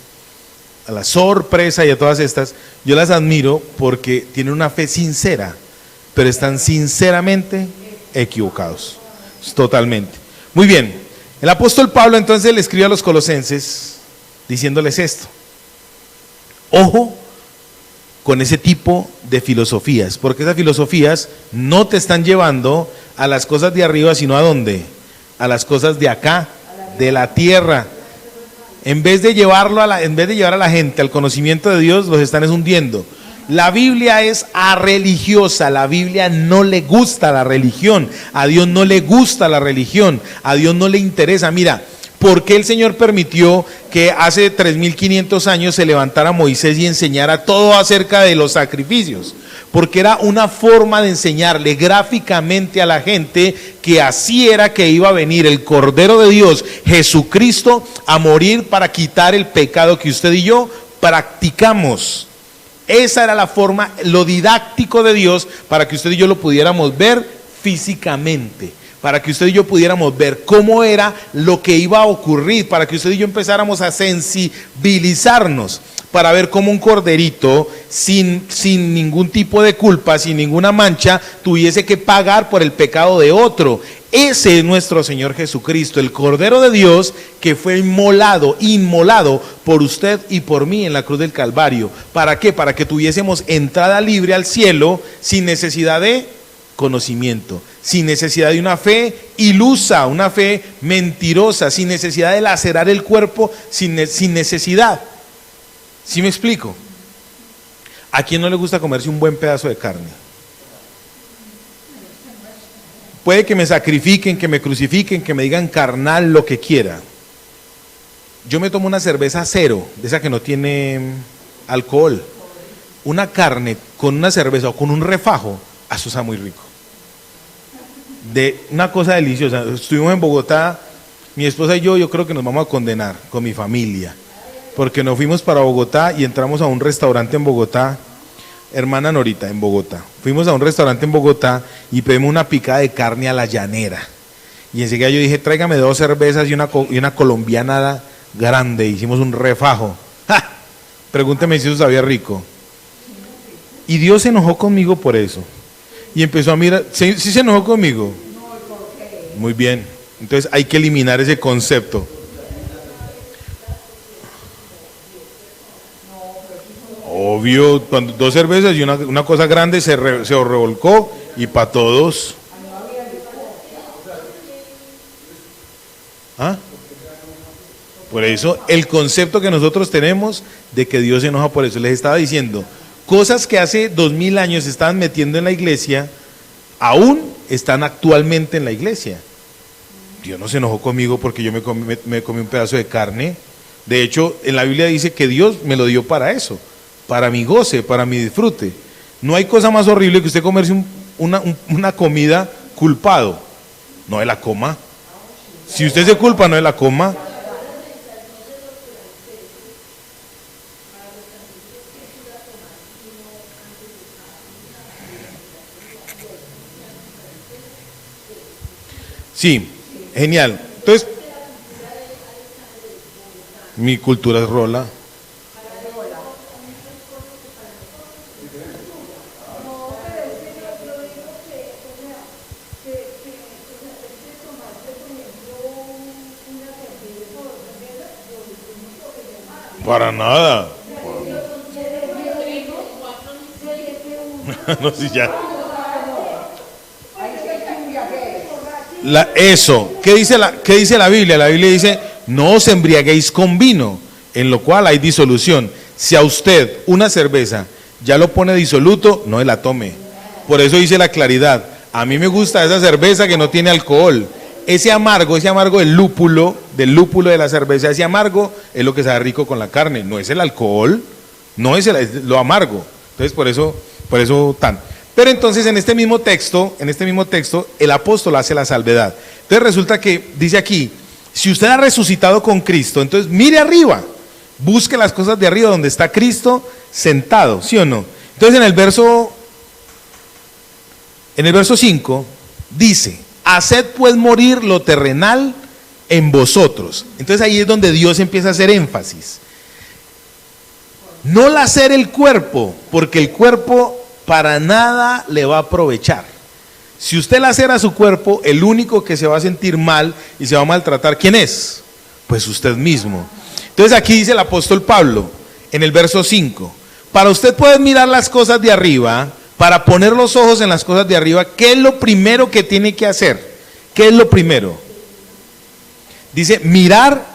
a la sorpresa y a todas estas, yo las admiro porque tienen una fe sincera, pero están sinceramente equivocados, totalmente. Muy bien, el apóstol Pablo entonces le escribe a los colosenses diciéndoles esto: ojo con ese tipo de filosofías, porque esas filosofías no te están llevando a las cosas de arriba, sino ¿a dónde? A las cosas de acá, de la tierra. En vez de llevar a la gente al conocimiento de Dios, los están hundiendo. La Biblia es arreligiosa, la Biblia no le gusta la religión, a Dios no le gusta la religión, a Dios no le interesa. Mira, ¿por qué el Señor permitió que hace 3500 años se levantara Moisés y enseñara todo acerca de los sacrificios? Porque era una forma de enseñarle gráficamente a la gente que así era que iba a venir el Cordero de Dios, Jesucristo, a morir para quitar el pecado que usted y yo practicamos. Esa era la forma, lo didáctico de Dios, para que usted y yo lo pudiéramos ver físicamente, para que usted y yo pudiéramos ver cómo era lo que iba a ocurrir, para que usted y yo empezáramos a sensibilizarnos, para ver cómo un corderito sin ningún tipo de culpa, sin ninguna mancha, tuviese que pagar por el pecado de otro. Ese es nuestro Señor Jesucristo, el Cordero de Dios, que fue inmolado por usted y por mí en la cruz del Calvario. ¿Para qué? Para que tuviésemos entrada libre al cielo sin necesidad de conocimiento, sin necesidad de una fe ilusa, una fe mentirosa, sin necesidad de lacerar el cuerpo, sin necesidad. ¿Sí me explico? ¿A quién no le gusta comerse un buen pedazo de carne? Puede que me sacrifiquen, que me crucifiquen, que me digan carnal, lo que quiera. Yo me tomo una cerveza cero, de esa que no tiene alcohol. Una carne con una cerveza o con un refajo, eso está muy rico. de una cosa deliciosa. Estuvimos en Bogotá, mi esposa y yo creo que nos vamos a condenar con mi familia, porque nos fuimos para Bogotá y entramos a un restaurante en Bogotá, hermana Norita, en Bogotá. Fuimos a un restaurante en Bogotá y pedimos una picada de carne a la llanera. Y enseguida yo dije, tráigame 2 cervezas y una colombiana grande. Hicimos un refajo. ¡Ja! Pregúnteme si eso sabía rico. Y Dios se enojó conmigo por eso. Y empezó a mirar, ¿sí se enojó conmigo? Muy bien. Entonces hay que eliminar ese concepto. Obvio, cuando 2 cervezas y una cosa grande se revolcó y para todos. ¿Ah? Por eso el concepto que nosotros tenemos de que Dios se enoja por eso. Les estaba diciendo, cosas que hace 2000 años se estaban metiendo en la iglesia, aún están actualmente en la iglesia. Dios no se enojó conmigo porque yo me comí un pedazo de carne. De hecho, en la Biblia dice que Dios me lo dio para eso, para mi goce, para mi disfrute. No hay cosa más horrible que usted comerse una comida culpado. No de la coma. Si usted se culpa, no de la coma. Sí, genial. Entonces, mi cultura es rola. Para nada. No sé ya. Eso, ¿qué dice la Biblia? La Biblia dice, no os embriaguéis con vino, en lo cual hay disolución. Si a usted una cerveza ya lo pone disoluto, no se la tome. Por eso dice la claridad, a mí me gusta esa cerveza que no tiene alcohol. Ese amargo del lúpulo de la cerveza, ese amargo es lo que sabe rico con la carne, no es el alcohol, no es lo amargo. Entonces por eso tan. Pero entonces en este mismo texto, el apóstol hace la salvedad. Entonces resulta que dice aquí, si usted ha resucitado con Cristo, entonces mire arriba, busque las cosas de arriba donde está Cristo sentado, ¿sí o no? Entonces en el verso 5 dice, haced pues morir lo terrenal en vosotros. Entonces ahí es donde Dios empieza a hacer énfasis. No lacer el cuerpo, porque el cuerpo para nada le va a aprovechar. Si usted lacera su cuerpo, el único que se va a sentir mal y se va a maltratar, ¿quién es? Pues usted mismo. Entonces aquí dice el apóstol Pablo, en el verso 5, para usted poder mirar las cosas de arriba, para poner los ojos en las cosas de arriba, ¿qué es lo primero que tiene que hacer? ¿Qué es lo primero? Dice, mirar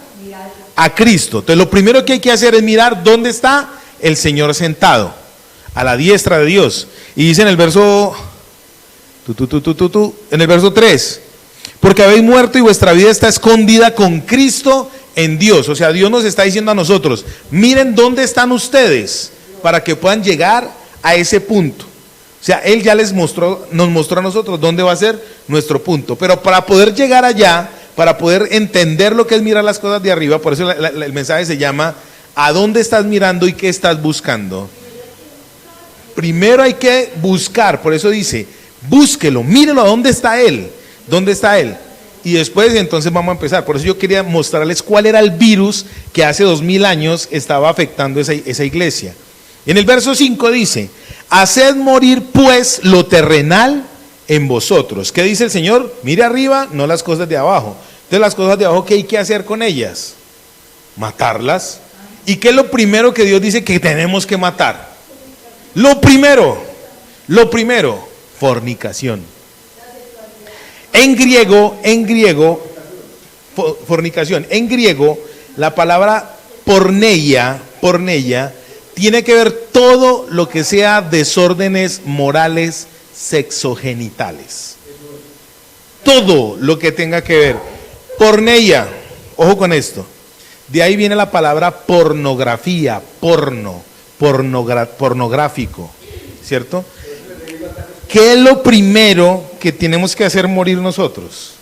a Cristo. Entonces lo primero que hay que hacer es mirar dónde está el Señor sentado, a la diestra de Dios. Y dice en el verso en el verso 3, porque habéis muerto y vuestra vida está escondida con Cristo en Dios. O sea, Dios nos está diciendo a nosotros, miren dónde están ustedes para que puedan llegar a ese punto. O sea, Él ya nos mostró a nosotros dónde va a ser nuestro punto. Pero para poder llegar allá, para poder entender lo que es mirar las cosas de arriba, por eso el mensaje se llama, ¿a dónde estás mirando y qué estás buscando? Primero hay que buscar, por eso dice, búsquelo, mírelo, ¿a dónde está Él? ¿Dónde está Él? Y después entonces vamos a empezar. Por eso yo quería mostrarles cuál era el virus que hace 2000 años estaba afectando esa iglesia. En el verso 5 dice, haced morir pues lo terrenal en vosotros. ¿Qué dice el Señor? Mire arriba, no las cosas de abajo. Entonces las cosas de abajo, ¿qué hay que hacer con ellas? Matarlas. ¿Y qué es lo primero que Dios dice que tenemos que matar? Lo primero, fornicación. En griego, fornicación. En griego, la palabra porneia tiene que ver todo lo que sea desórdenes morales sexogenitales. Todo lo que tenga que ver. Porneia, ojo con esto. De ahí viene la palabra pornografía, pornográfico, ¿cierto? ¿qué es lo primero que tenemos que hacer morir nosotros?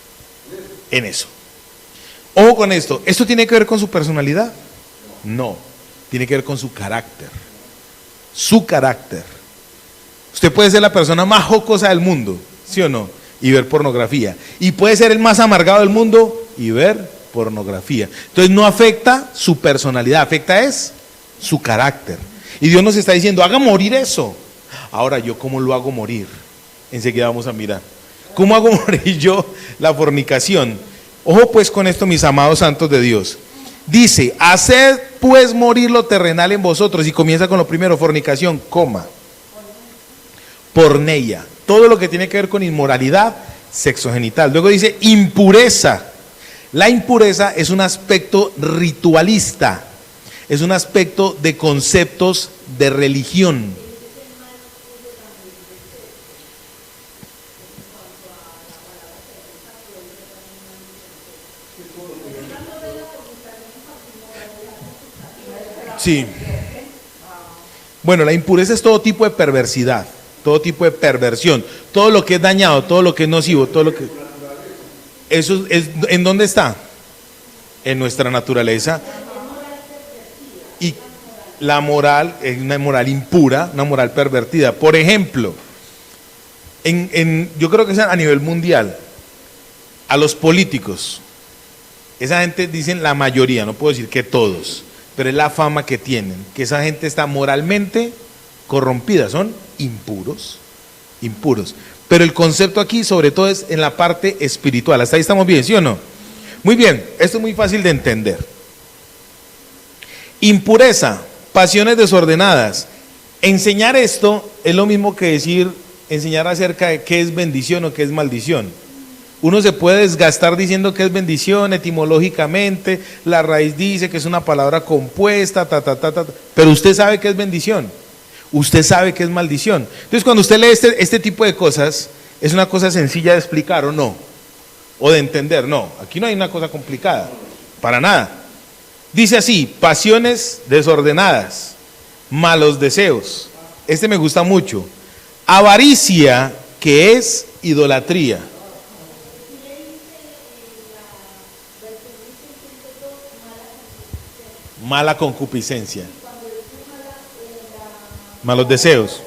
En eso. Ojo con esto, ¿esto tiene que ver con su personalidad? No, tiene que ver con su carácter. Su carácter. Usted puede ser la persona más jocosa del mundo, ¿sí o no? Y ver pornografía. Y puede ser el más amargado del mundo y ver pornografía. Entonces no afecta su personalidad, afecta es su carácter. Y Dios nos está diciendo, haga morir eso. Ahora, ¿yo cómo lo hago morir? Enseguida vamos a mirar. ¿Cómo hago morir yo la fornicación? Ojo pues con esto, mis amados santos de Dios. Dice, haced pues morir lo terrenal en vosotros. Y comienza con lo primero, fornicación, coma. Porneia, todo lo que tiene que ver con inmoralidad sexogenital. Luego dice, impureza. La impureza es un aspecto ritualista. Es un aspecto de conceptos de religión. Sí. Bueno, la impureza es todo tipo de perversidad, todo tipo de perversión, todo lo que es dañado, todo lo que es nocivo, todo lo que... Eso es, ¿en dónde está? En nuestra naturaleza. Y la moral es una moral impura, una moral pervertida. Por ejemplo, yo creo que es a nivel mundial, a los políticos, esa gente, dicen la mayoría, no puedo decir que todos, pero es la fama que tienen, que esa gente está moralmente corrompida, son impuros, impuros. Pero el concepto aquí sobre todo es en la parte espiritual. Hasta ahí estamos bien, ¿sí o no? Muy bien, esto es muy fácil de entender. Impureza, pasiones desordenadas. Enseñar esto es lo mismo que decir, enseñar acerca de qué es bendición o qué es maldición. Uno se puede desgastar diciendo que es bendición etimológicamente, la raíz dice que es una palabra compuesta, pero usted sabe que es bendición, usted sabe que es maldición. Entonces cuando usted lee este tipo de cosas, es una cosa sencilla de explicar o no, o de entender, no, aquí no hay una cosa complicada, para nada. Dice así, pasiones desordenadas, malos deseos, este me gusta mucho, avaricia, que es idolatría. Mala concupiscencia, malos deseos.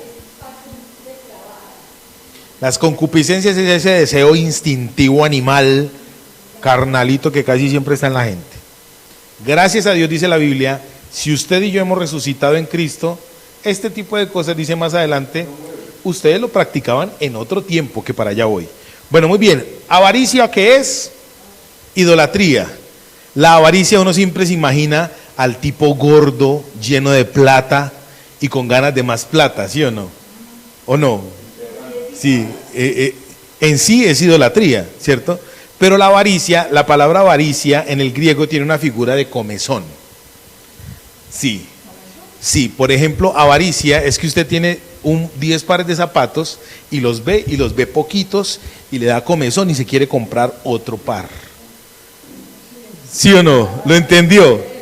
Las concupiscencias es ese deseo instintivo animal, carnalito, que casi siempre está en la gente. Gracias a Dios, dice la Biblia, si usted y yo hemos resucitado en Cristo, este tipo de cosas, dice más adelante, ustedes lo practicaban en otro tiempo, que para allá voy. Bueno, muy bien, avaricia, ¿qué es? Idolatría. La avaricia, uno siempre se imagina al tipo gordo, lleno de plata y con ganas de más plata, ¿sí o no? ¿O no? Sí, en sí es idolatría, ¿cierto? Pero la avaricia, la palabra avaricia en el griego tiene una figura de comezón. Sí, sí, por ejemplo, avaricia es que usted tiene 10 pares de zapatos y los ve poquitos y le da comezón y se quiere comprar otro par. ¿Sí o no? ¿Lo entendió?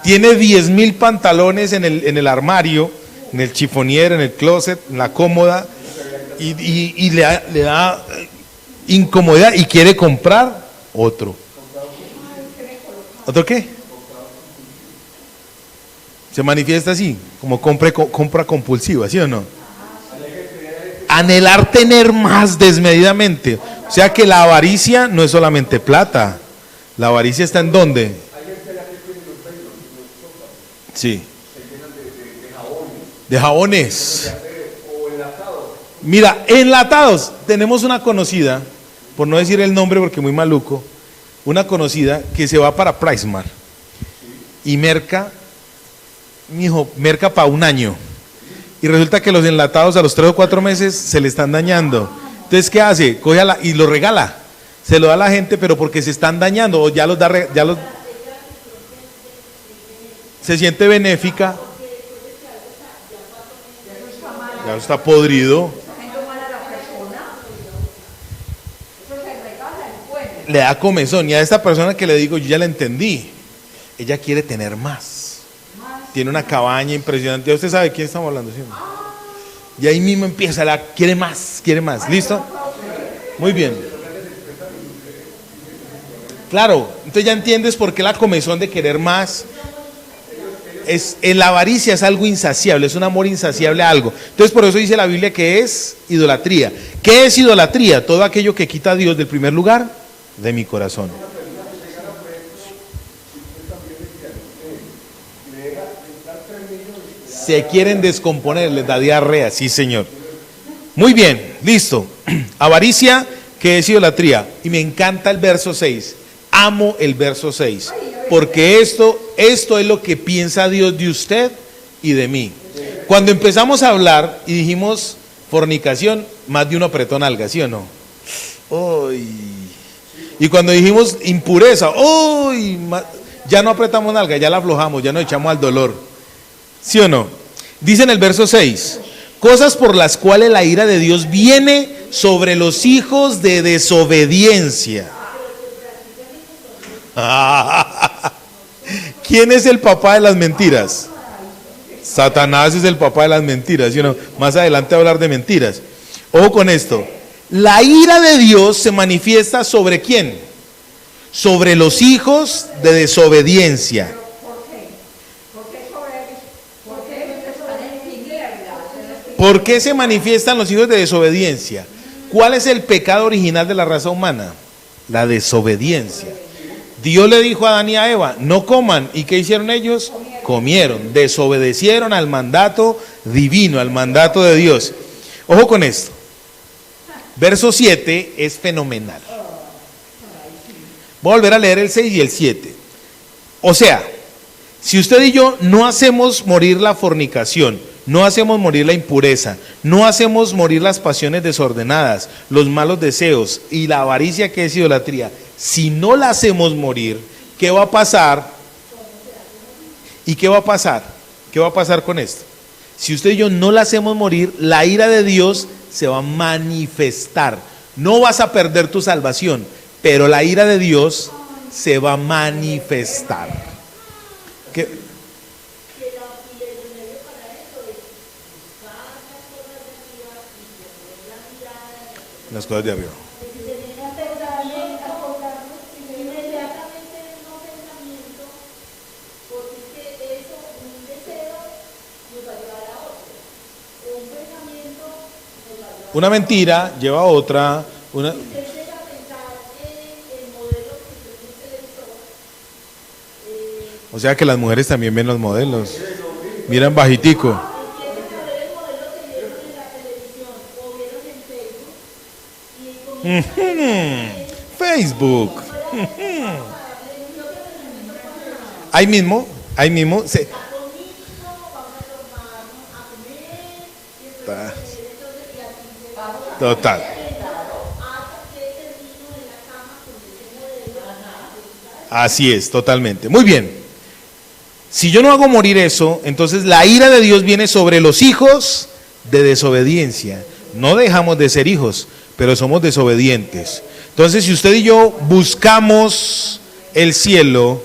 Tiene 10,000 pantalones en el armario, en el chifonier, en el closet, en la cómoda, y le da incomodidad y quiere comprar otro. ¿Otro qué? Se manifiesta así, como compra compulsiva, ¿sí o no? Anhelar tener más desmedidamente. O sea que la avaricia no es solamente plata. La avaricia está ¿en dónde? Sí. De jabones. Mira, enlatados. Tenemos una conocida, por no decir el nombre porque muy maluco, una conocida que se va para PriceMart y merca para un año. Y resulta que los enlatados a los 3 o 4 meses se le están dañando. Entonces, ¿qué hace? Coge y lo regala. Se lo da a la gente, pero porque se están dañando, o se siente benéfica. Ya está podrido. Le da comezón. Y a esta persona que le digo, yo ya la entendí. Ella quiere tener más. Tiene una cabaña impresionante. ¿Usted sabe de quién estamos hablando? ¿Sí? Y ahí mismo empieza quiere más, ¿listo? Muy bien. Claro, entonces ya entiendes por qué la comezón de querer más. La avaricia es algo insaciable, es un amor insaciable a algo. Entonces por eso dice la Biblia que es idolatría. ¿Qué es idolatría? Todo aquello que quita a Dios del primer lugar de mi corazón. Se quieren descomponer, les da diarrea, sí señor. Muy bien, listo. Avaricia, que es idolatría. Y me encanta el verso 6. Amo el verso 6. Porque esto es lo que piensa Dios de usted y de mí. Cuando empezamos a hablar y dijimos fornicación, más de uno apretó nalga, ¿sí o no? Uy. Y cuando dijimos impureza, uy, ya no apretamos nalga, ya la aflojamos, ya nos echamos al dolor. ¿Sí o no? Dice en el verso 6, cosas por las cuales la ira de Dios viene sobre los hijos de desobediencia. ¿Quién es el papá de las mentiras? Satanás es el papá de las mentiras, ¿sí o no? Más adelante voy a hablar de mentiras. Ojo con esto. La ira de Dios se manifiesta ¿sobre quién? Sobre los hijos de desobediencia. ¿Por qué se manifiestan los hijos de desobediencia? ¿Cuál es el pecado original de la raza humana? La desobediencia. Dios le dijo a Adán y a Eva, no coman. ¿Y qué hicieron ellos? Comieron. Desobedecieron al mandato divino, al mandato de Dios. Ojo con esto. Verso 7 es fenomenal. Voy a volver a leer el 6 y el 7. O sea, si usted y yo no hacemos morir la fornicación, no hacemos morir la impureza, no hacemos morir las pasiones desordenadas, los malos deseos y la avaricia que es idolatría, si no la hacemos morir, ¿qué va a pasar? ¿Y qué va a pasar? ¿Qué va a pasar con esto? Si usted y yo no la hacemos morir, la ira de Dios se va a manifestar. No vas a perder tu salvación, pero la ira de Dios se va a manifestar. ¿Qué? Las cosas de arriba. Una mentira lleva a otra. O sea que las mujeres también ven los modelos. Miran bajitico. Facebook. Ahí mismo. Total. Así es, totalmente. Muy bien. Si yo no hago morir eso, entonces la ira de Dios viene sobre los hijos de desobediencia. No dejamos de ser hijos, pero somos desobedientes. Entonces, si usted y yo buscamos el cielo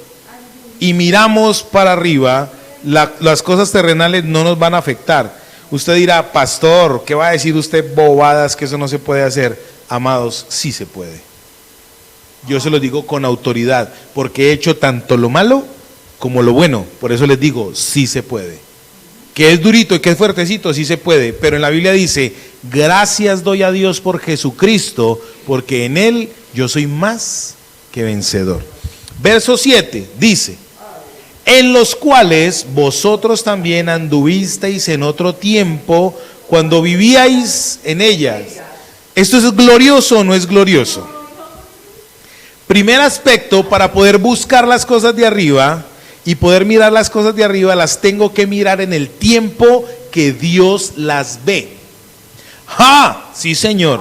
y miramos para arriba, las cosas terrenales no nos van a afectar. Usted dirá, pastor, ¿qué va a decir usted bobadas que eso no se puede hacer? Amados, sí se puede. Yo se lo digo con autoridad, porque he hecho tanto lo malo como lo bueno. Por eso les digo, sí se puede. Que es durito y que es fuertecito, sí se puede. Pero en la Biblia dice, gracias doy a Dios por Jesucristo, porque en Él yo soy más que vencedor. Verso 7 dice, en los cuales vosotros también anduvisteis en otro tiempo, cuando vivíais en ellas. ¿Esto es glorioso o no es glorioso? Primer aspecto, para poder buscar las cosas de arriba y poder mirar las cosas de arriba, las tengo que mirar en el tiempo que Dios las ve. ¡Ja! Sí, Señor.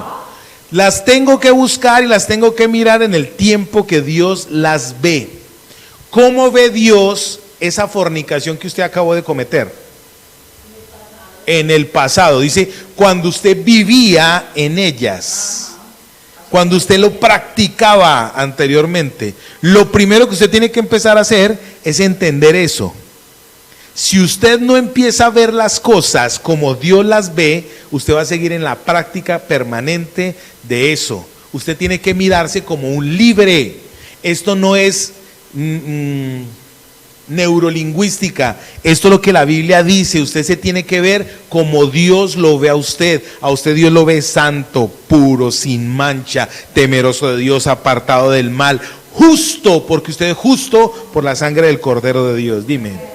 Las tengo que buscar y las tengo que mirar en el tiempo que Dios las ve. ¿Cómo ve Dios esa fornicación que usted acabó de cometer? En el pasado. Dice, cuando usted vivía en ellas. Cuando usted lo practicaba anteriormente. Lo primero que usted tiene que empezar a hacer es entender eso. Si usted no empieza a ver las cosas como Dios las ve, usted va a seguir en la práctica permanente de eso. Usted tiene que mirarse como un libre. Esto no es neurolingüística, esto es lo que la Biblia dice. Usted se tiene que ver como Dios lo ve a usted. A usted Dios lo ve santo, puro, sin mancha, temeroso de Dios, apartado del mal, justo, porque usted es justo por la sangre del Cordero de Dios. Dime.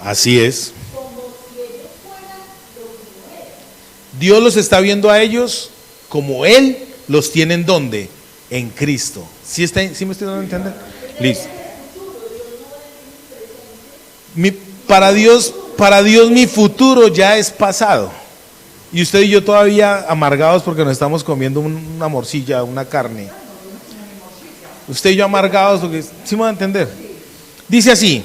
Así es. Dios los está viendo a ellos como Él los tiene en ¿dónde? En Cristo. ¿Sí me estoy dando a entender? Listo. Para Dios mi futuro ya es pasado. Y usted y yo todavía amargados porque nos estamos comiendo una morcilla, una carne. Usted y yo amargados porque, ¿sí me va a entender? Dice así,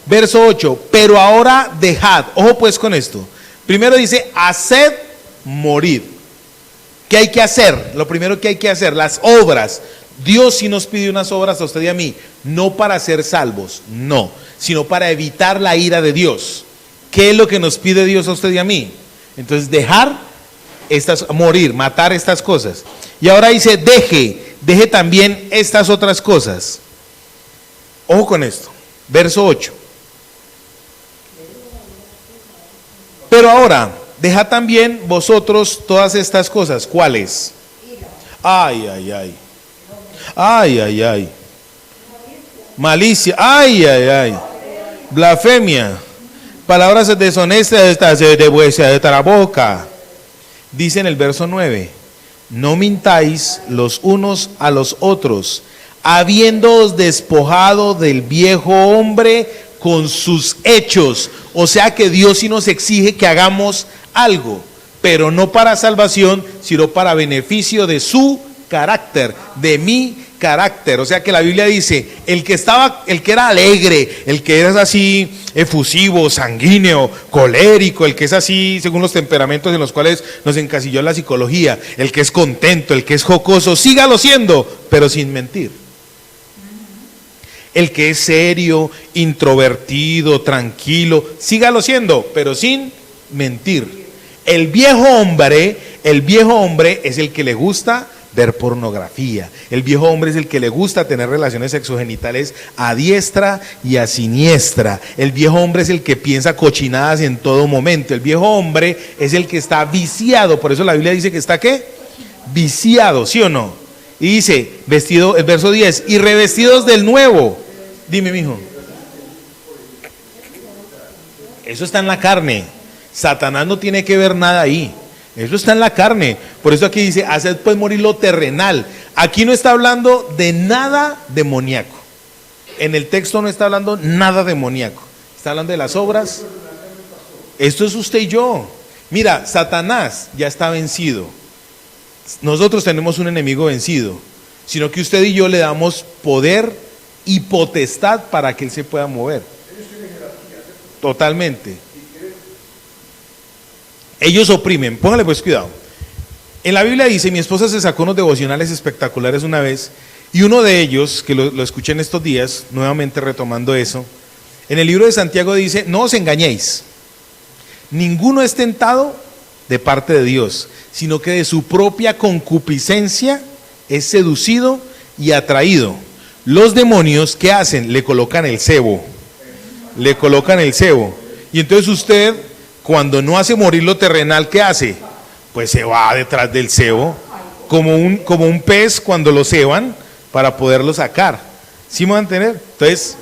verso 8, pero ahora dejad, ojo pues con esto. Primero dice, haced morir. ¿Qué hay que hacer? Lo primero que hay que hacer, las obras. Dios sí nos pide unas obras a usted y a mí, no para ser salvos, no, sino para evitar la ira de Dios. ¿Qué es lo que nos pide Dios a usted y a mí? Entonces dejar morir, matar estas cosas. Y ahora dice, deje también estas otras cosas. Ojo con esto, verso 8. Pero ahora, dejad también vosotros todas estas cosas. ¿Cuáles? Ay, ay, ay. Ay, ay, ay. Malicia. Ay, ay, ay. Blasfemia. Palabras deshonestas de vuestra boca. Dice en el verso 9. No mintáis los unos a los otros, habiéndoos despojado del viejo hombre con sus hechos. O sea que Dios sí nos exige que hagamos algo, pero no para salvación, sino para beneficio de su carácter, de mi carácter. O sea que la Biblia dice, el que era alegre, el que era así efusivo, sanguíneo, colérico, el que es así según los temperamentos en los cuales nos encasilló la psicología, el que es contento, el que es jocoso, sígalo siendo, pero sin mentir. El que es serio, introvertido, tranquilo, sígalo siendo, pero sin mentir. El viejo hombre es el que le gusta ver pornografía. El viejo hombre es el que le gusta tener relaciones sexogenitales a diestra y a siniestra. El viejo hombre es el que piensa cochinadas en todo momento. El viejo hombre es el que está viciado. Por eso la Biblia dice que está ¿qué? Viciado, ¿sí o no? Y dice, vestido, el verso 10, y revestidos del nuevo. Dime, mijo. Eso está en la carne. Satanás no tiene que ver nada ahí. Eso está en la carne. Por eso aquí dice, haced pues morir lo terrenal. Aquí no está hablando de nada demoníaco. En el texto no está hablando nada demoníaco. Está hablando de las obras. Esto es usted y yo. Mira, Satanás ya está vencido. Nosotros tenemos un enemigo vencido. Sino que usted y yo le damos poder y potestad para que él se pueda mover. Totalmente. Ellos oprimen, póngale pues cuidado. En la Biblia dice, mi esposa se sacó unos devocionales espectaculares una vez, y uno de ellos, que lo escuché en estos días, nuevamente retomando eso, en el libro de Santiago dice, no os engañéis, ninguno es tentado de parte de Dios, sino que de su propia concupiscencia es seducido y atraído. Los demonios, ¿qué hacen? Le colocan el cebo. Le colocan el cebo. Y entonces usted, cuando no hace morir lo terrenal, ¿qué hace? Pues se va detrás del cebo, como un pez cuando lo ceban para poderlo sacar. ¿Sí me van a entender? Entonces,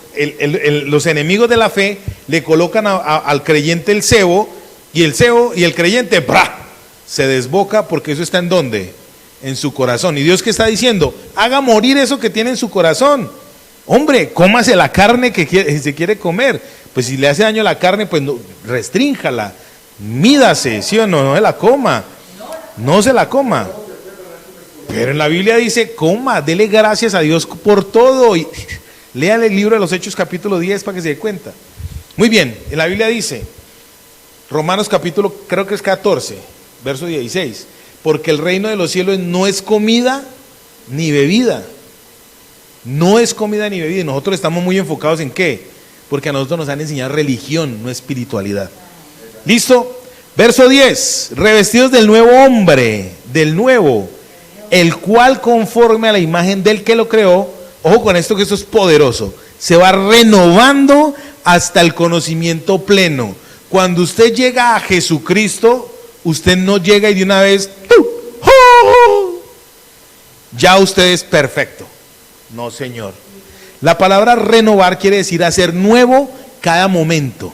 los enemigos de la fe le colocan al creyente el cebo y el creyente ¡bra!, se desboca, porque eso está ¿en dónde? En su corazón. ¿Y Dios qué está diciendo? Haga morir eso que tiene en su corazón. Hombre, cómase la carne que se quiere comer. Pues si le hace daño a la carne, pues no, restrínjala, mídase, ¿sí o no? No se la coma. No se la coma. Pero en la Biblia dice, coma, dele gracias a Dios por todo. Y léale el libro de los Hechos capítulo 10 para que se dé cuenta. Muy bien, en la Biblia dice, Romanos capítulo, creo que es 14, verso 16. Porque el reino de los cielos no es comida ni bebida. No es comida ni bebida. Y nosotros estamos muy enfocados en ¿qué? Porque a nosotros nos han enseñado religión, no espiritualidad. ¿Listo? Verso 10. Revestidos del nuevo hombre, del nuevo, el cual conforme a la imagen del que lo creó, ojo con esto que esto es poderoso, se va renovando hasta el conocimiento pleno. Cuando usted llega a Jesucristo, usted no llega y de una vez, ya usted es perfecto. No, señor. La palabra renovar quiere decir hacer nuevo cada momento.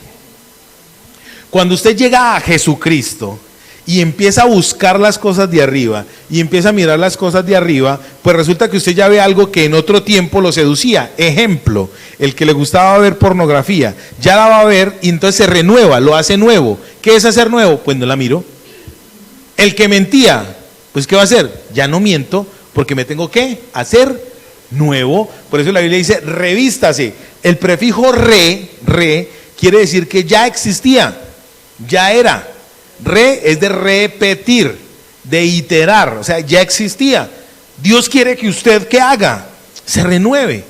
Cuando usted llega a Jesucristo y empieza a buscar las cosas de arriba y empieza a mirar las cosas de arriba, pues resulta que usted ya ve algo que en otro tiempo lo seducía. Ejemplo, el que le gustaba ver pornografía, ya la va a ver y entonces se renueva, lo hace nuevo. ¿Qué es hacer nuevo? Pues no la miro. El que mentía, pues ¿qué va a hacer? Ya no miento porque me tengo que hacer nuevo. Por eso la Biblia dice revístase. El prefijo re quiere decir que ya existía, ya era. Re es de repetir, de iterar, o sea, ya existía. Dios quiere que usted, ¿qué haga? Se renueve.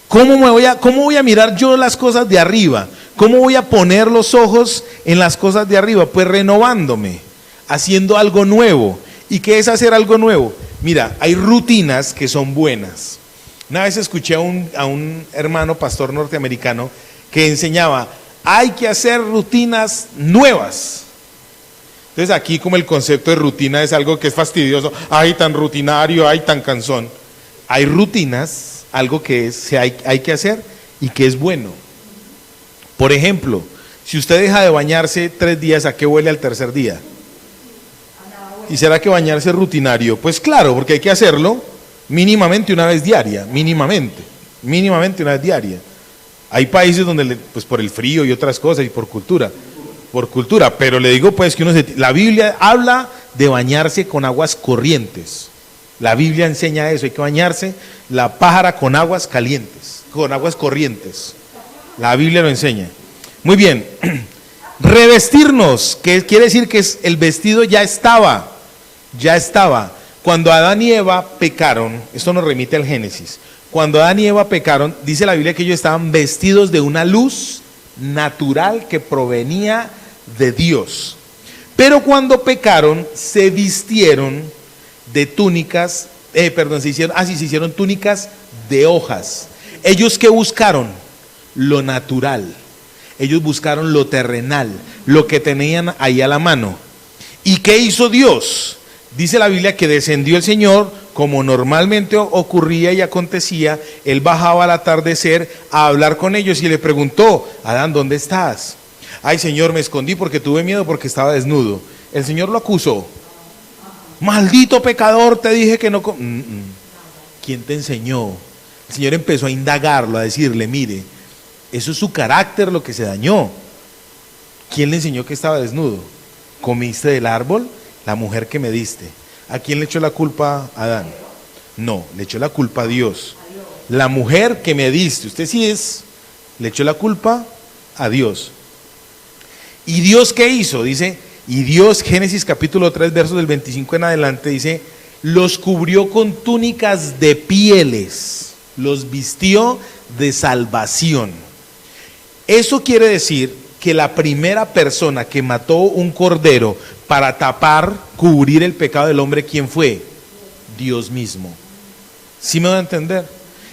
¿Cómo voy a mirar yo las cosas de arriba? ¿Cómo voy a poner los ojos en las cosas de arriba? Pues renovándome, haciendo algo nuevo. ¿Y qué es hacer algo nuevo? Mira, hay rutinas que son buenas. Una vez escuché a un hermano pastor norteamericano que enseñaba, hay que hacer rutinas nuevas. Entonces aquí como el concepto de rutina es algo que es fastidioso, ay tan rutinario, ay tan cansón. Hay rutinas, algo que hay que hacer y que es bueno. Por ejemplo, si usted deja de bañarse 3 días, ¿a qué huele al tercer día? ¿Y será que bañarse es rutinario? Pues claro, porque hay que hacerlo mínimamente una vez diaria, mínimamente una vez diaria. Hay países donde, pues por el frío y otras cosas y por cultura, pero le digo pues que la Biblia habla de bañarse con aguas corrientes. La Biblia enseña eso, hay que bañarse la pájara con aguas calientes, con aguas corrientes. La Biblia lo enseña. Muy bien, revestirnos, que quiere decir que el vestido ya estaba. Cuando Adán y Eva pecaron, esto nos remite al Génesis. Cuando Adán y Eva pecaron, dice la Biblia que ellos estaban vestidos de una luz natural que provenía de Dios. Pero cuando pecaron, se vistieron de túnicas, se hicieron túnicas de hojas. ¿Ellos qué buscaron? Lo natural. Ellos buscaron lo terrenal, lo que tenían ahí a la mano. ¿Y qué hizo Dios? Dice la Biblia que descendió el Señor, como normalmente ocurría y acontecía, Él bajaba al atardecer a hablar con ellos y le preguntó, Adán, ¿dónde estás? Ay, Señor, me escondí porque tuve miedo porque estaba desnudo. El Señor lo acusó. Maldito pecador, te dije que no... ¿Quién te enseñó? El Señor empezó a indagarlo, a decirle, mire, eso es su carácter lo que se dañó. ¿Quién le enseñó que estaba desnudo? ¿Comiste del árbol? La mujer que me diste. ¿A quién le echó la culpa a Adán? No, le echó la culpa a Dios. La mujer que me diste, usted sí es, le echó la culpa a Dios. ¿Y Dios qué hizo? Dice, y Dios, Génesis capítulo 3, versos del 25 en adelante, dice, los cubrió con túnicas de pieles, los vistió de salvación. Eso quiere decir que la primera persona que mató un cordero para tapar, cubrir el pecado del hombre, ¿quién fue? Dios mismo. ¿Sí me van a entender?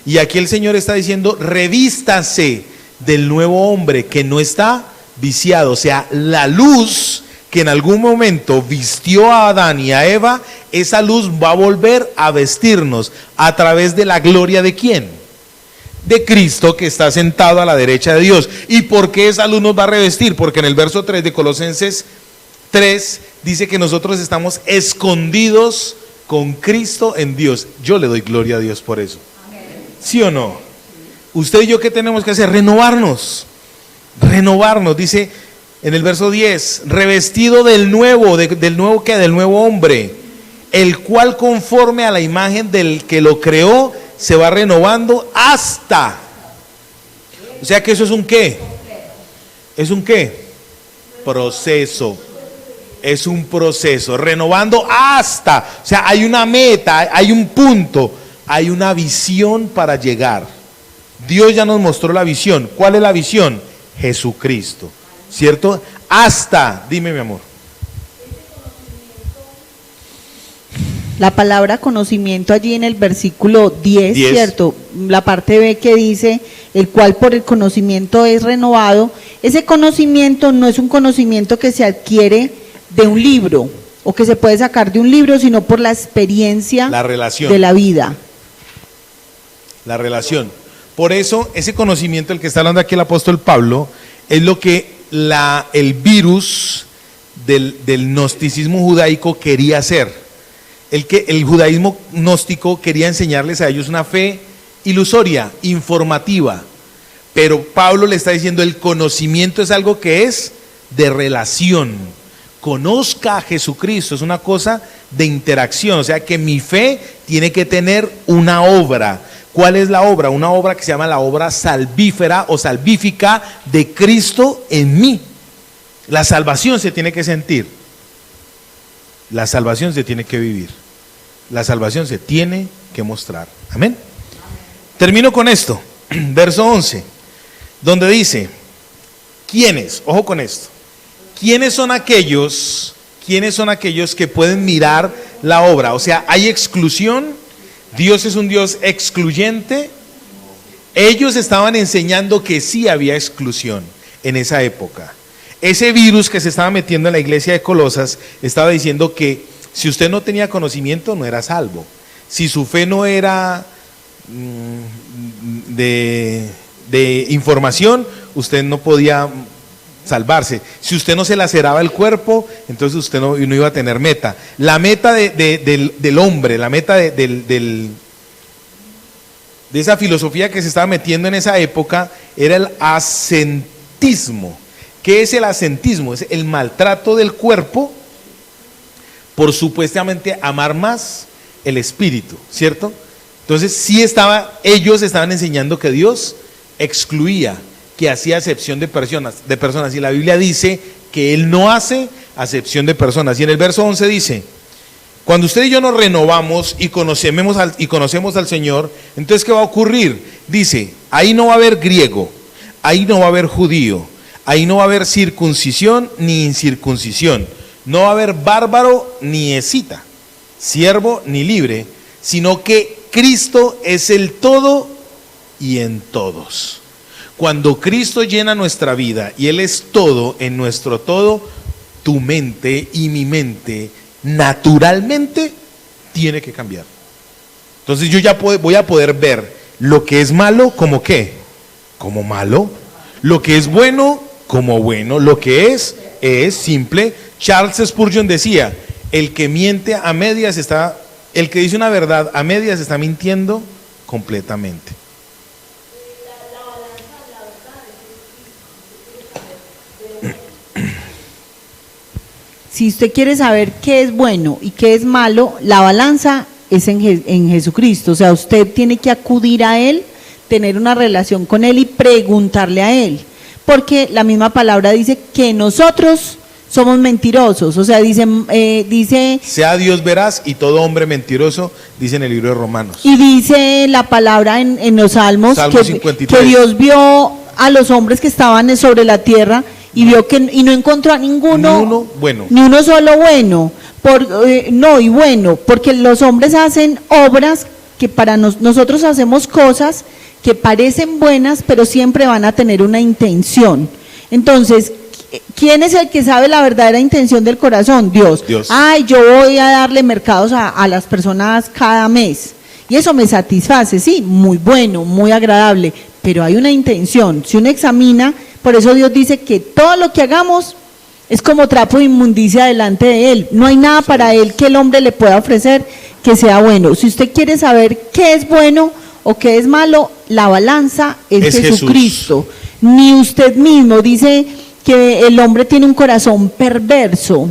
Y aquí el Señor está diciendo, revístase del nuevo hombre que no está viciado. O sea, la luz que en algún momento vistió a Adán y a Eva, esa luz va a volver a vestirnos a través de la gloria de ¿quién? De Cristo, que está sentado a la derecha de Dios. ¿Y por qué esa luz nos va a revestir? Porque en el verso 3 de Colosenses 3 dice que nosotros estamos escondidos con Cristo en Dios. Yo le doy gloria a Dios por eso. Amén. ¿Sí o no? Usted y yo, ¿qué tenemos que hacer? Renovarnos, dice en el verso 10, revestido del nuevo, ¿del nuevo qué? Del nuevo hombre, el cual conforme a la imagen del que lo creó, se va renovando hasta. O sea que eso es un ¿qué? ¿Es un qué? Proceso. Es un proceso, renovando hasta, o sea, hay una meta, hay un punto, hay una visión para llegar. Dios ya nos mostró la visión. ¿Cuál es la visión? Jesucristo, ¿cierto? Hasta, dime mi amor. La palabra conocimiento allí en el versículo 10, ¿cierto? La parte B que dice, el cual por el conocimiento es renovado. Ese conocimiento no es un conocimiento que se adquiere de un libro o que se puede sacar de un libro, sino por la experiencia de la vida. La relación. Por eso, ese conocimiento, el que está hablando aquí el apóstol Pablo, es lo que el virus del gnosticismo judaico quería hacer. El judaísmo gnóstico quería enseñarles a ellos una fe ilusoria, informativa. Pero Pablo le está diciendo, el conocimiento es algo que es de relación. Conozca a Jesucristo, es una cosa de interacción, o sea que mi fe tiene que tener una obra. ¿Cuál es la obra? Una obra que se llama la obra salvífera o salvífica de Cristo en mí. La salvación se tiene que sentir, la salvación se tiene que vivir, la salvación se tiene que mostrar. Amén. Termino con esto, verso 11, donde dice, ¿quiénes? Ojo con esto. ¿Quiénes son aquellos que pueden mirar la obra? O sea, ¿hay exclusión? ¿Dios es un Dios excluyente? Ellos estaban enseñando que sí había exclusión en esa época. Ese virus que se estaba metiendo en la iglesia de Colosas estaba diciendo que si usted no tenía conocimiento no era salvo. Si su fe no era de información, usted no podía salvarse. Si usted no se laceraba el cuerpo, entonces usted no iba a tener meta. La meta del hombre, la meta de esa filosofía que se estaba metiendo en esa época era el ascetismo. ¿Qué es el ascetismo? Es el maltrato del cuerpo por supuestamente amar más el espíritu, ¿cierto? Entonces ellos estaban enseñando que Dios excluía, que hacía acepción de personas, y la Biblia dice que Él no hace acepción de personas. Y en el verso 11 dice, cuando usted y yo nos renovamos y conocemos al Señor, entonces ¿qué va a ocurrir? Dice, ahí no va a haber griego, ahí no va a haber judío, ahí no va a haber circuncisión ni incircuncisión, no va a haber bárbaro ni escita, siervo ni libre, sino que Cristo es el todo y en todos. Cuando Cristo llena nuestra vida y Él es todo en nuestro todo, tu mente y mi mente naturalmente tiene que cambiar. Entonces yo ya voy a poder ver lo que es malo como ¿qué? Como malo. Lo que es bueno como bueno. Lo que es simple. Charles Spurgeon decía, el que miente a medias el que dice una verdad a medias está mintiendo completamente. Si usted quiere saber qué es bueno y qué es malo, la balanza es en Jesucristo. O sea, usted tiene que acudir a Él, tener una relación con Él y preguntarle a Él. Porque la misma palabra dice que nosotros somos mentirosos. O sea, dice sea Dios veraz y todo hombre mentiroso, dice en el libro de Romanos. Y dice la palabra en los Salmos que Dios vio a los hombres que estaban sobre la tierra y vio y no encontró a ninguno bueno, ni uno solo bueno, porque los hombres hacen obras que para nosotros hacemos cosas que parecen buenas, pero siempre van a tener una intención. Entonces, ¿quién es el que sabe la verdadera intención del corazón? Dios. Ay, yo voy a darle mercados a las personas cada mes y eso me satisface, sí, muy bueno, muy agradable, pero hay una intención. Si uno examina, por eso Dios dice que todo lo que hagamos es como trapo de inmundicia delante de Él. No hay nada para Él que el hombre le pueda ofrecer que sea bueno. Si usted quiere saber qué es bueno o qué es malo, la balanza es Jesucristo. Ni usted mismo. Dice que el hombre tiene un corazón perverso.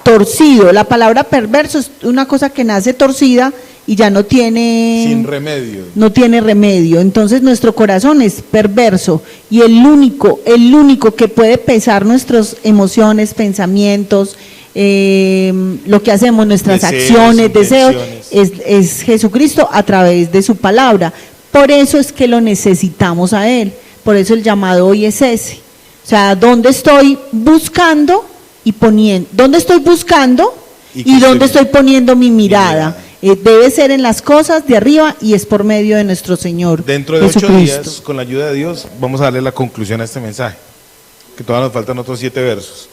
Torcido. La palabra perverso es una cosa que nace torcida y ya no tiene Sin remedio. no tiene remedio. Entonces nuestro corazón es perverso y el único que puede pesar nuestras emociones, pensamientos, lo que hacemos, nuestras acciones, deseos, es Jesucristo a través de su palabra. Por eso es que lo necesitamos a Él, por eso el llamado hoy es ese. O sea, ¿dónde estoy buscando y poniendo? ¿Dónde estoy buscando y dónde estoy poniendo mi mirada? Debe ser en las cosas de arriba y es por medio de nuestro Señor Dentro de 8 Jesucristo. días, con la ayuda de Dios, vamos a darle la conclusión a este mensaje, que todavía nos faltan otros 7 versos.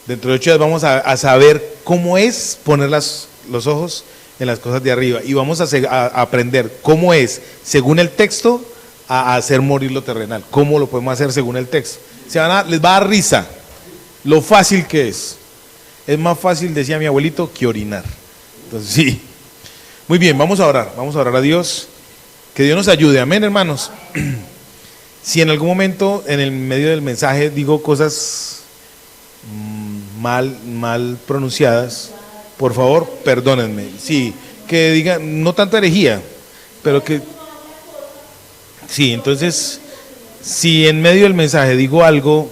Dentro de 8 días vamos a saber cómo es poner los ojos en las cosas de arriba y vamos a aprender cómo es, según el texto, a hacer morir lo terrenal. ¿Cómo lo podemos hacer según el texto? Les va a dar risa lo fácil que es. Es más fácil, decía mi abuelito, que orinar. Entonces sí. Muy bien, vamos a orar a Dios, que Dios nos ayude, amén, hermanos. Si en algún momento en el medio del mensaje digo cosas mal pronunciadas, por favor, perdónenme. Sí, que digan, no tanta herejía, pero que sí, entonces, si en medio del mensaje digo algo,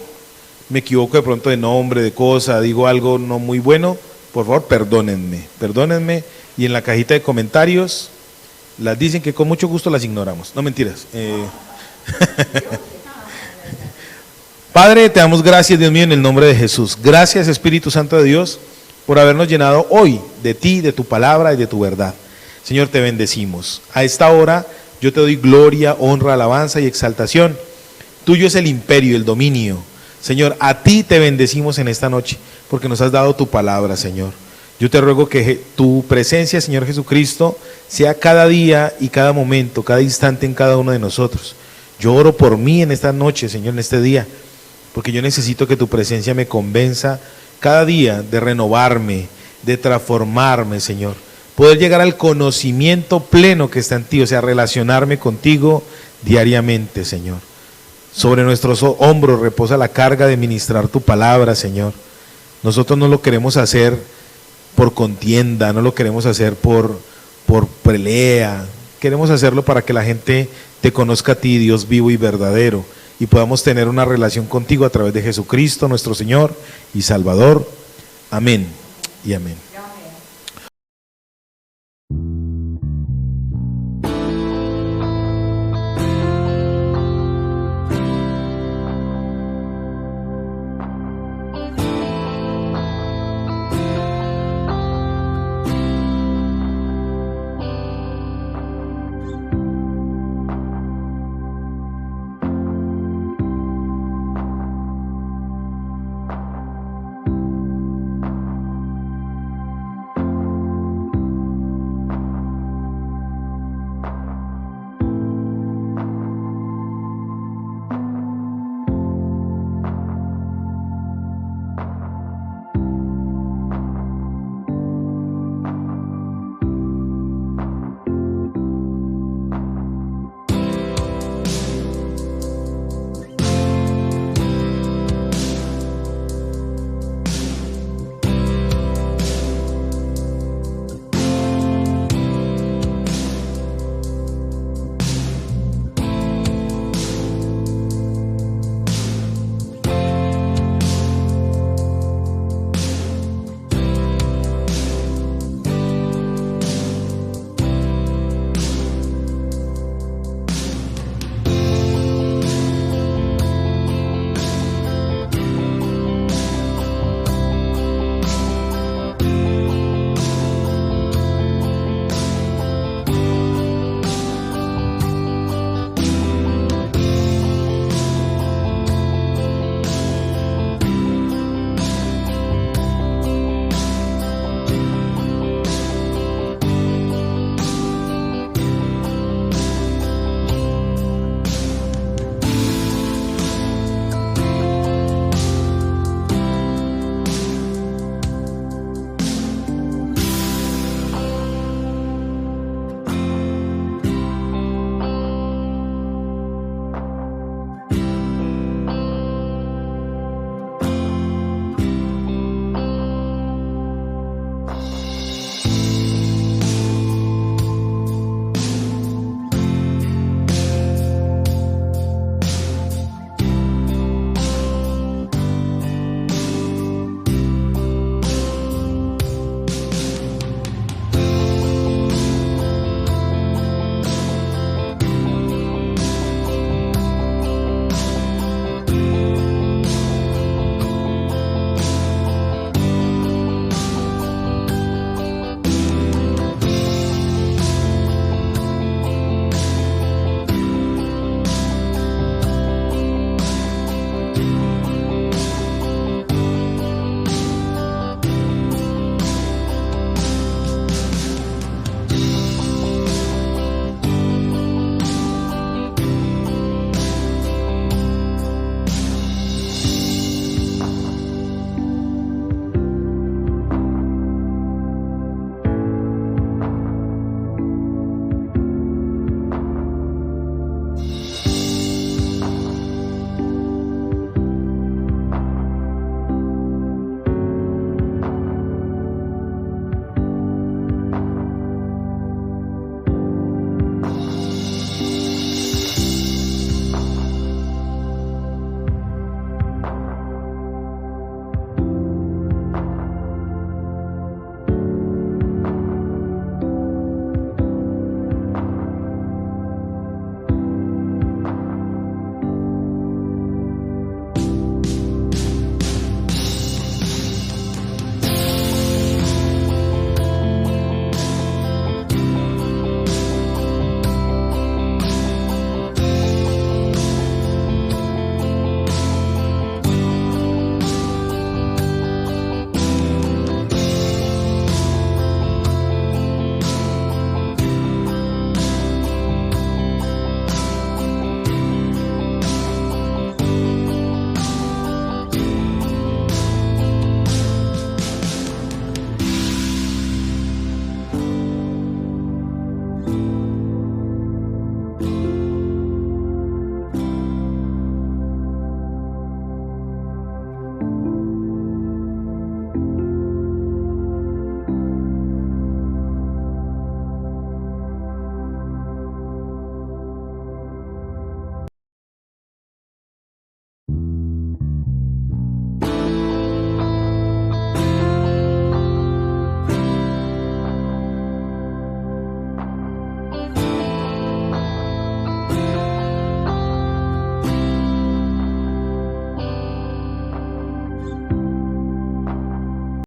me equivoco de pronto de nombre, de cosa, digo algo no muy bueno, por favor, perdónenme, y en la cajita de comentarios las dicen, que con mucho gusto las ignoramos. No, mentiras. Padre, te damos gracias, Dios mío, en el nombre de Jesús. Gracias, Espíritu Santo de Dios, por habernos llenado hoy de ti, de tu palabra y de tu verdad. Señor, te bendecimos. A esta hora yo te doy gloria, honra, alabanza y exaltación. Tuyo es el imperio, el dominio. Señor, a ti te bendecimos en esta noche, porque nos has dado tu palabra, Señor. Yo te ruego que tu presencia, Señor Jesucristo, sea cada día y cada momento, cada instante en cada uno de nosotros. Yo oro por mí en esta noche, Señor, en este día, porque yo necesito que tu presencia me convenza cada día de renovarme, de transformarme, Señor. Poder llegar al conocimiento pleno que está en ti, o sea, relacionarme contigo diariamente, Señor. Sobre nuestros hombros reposa la carga de ministrar tu palabra, Señor. Nosotros no lo queremos hacer por contienda, no lo queremos hacer por pelea. Queremos hacerlo para que la gente te conozca a ti, Dios vivo y verdadero, y podamos tener una relación contigo a través de Jesucristo, nuestro Señor y Salvador. Amén y amén.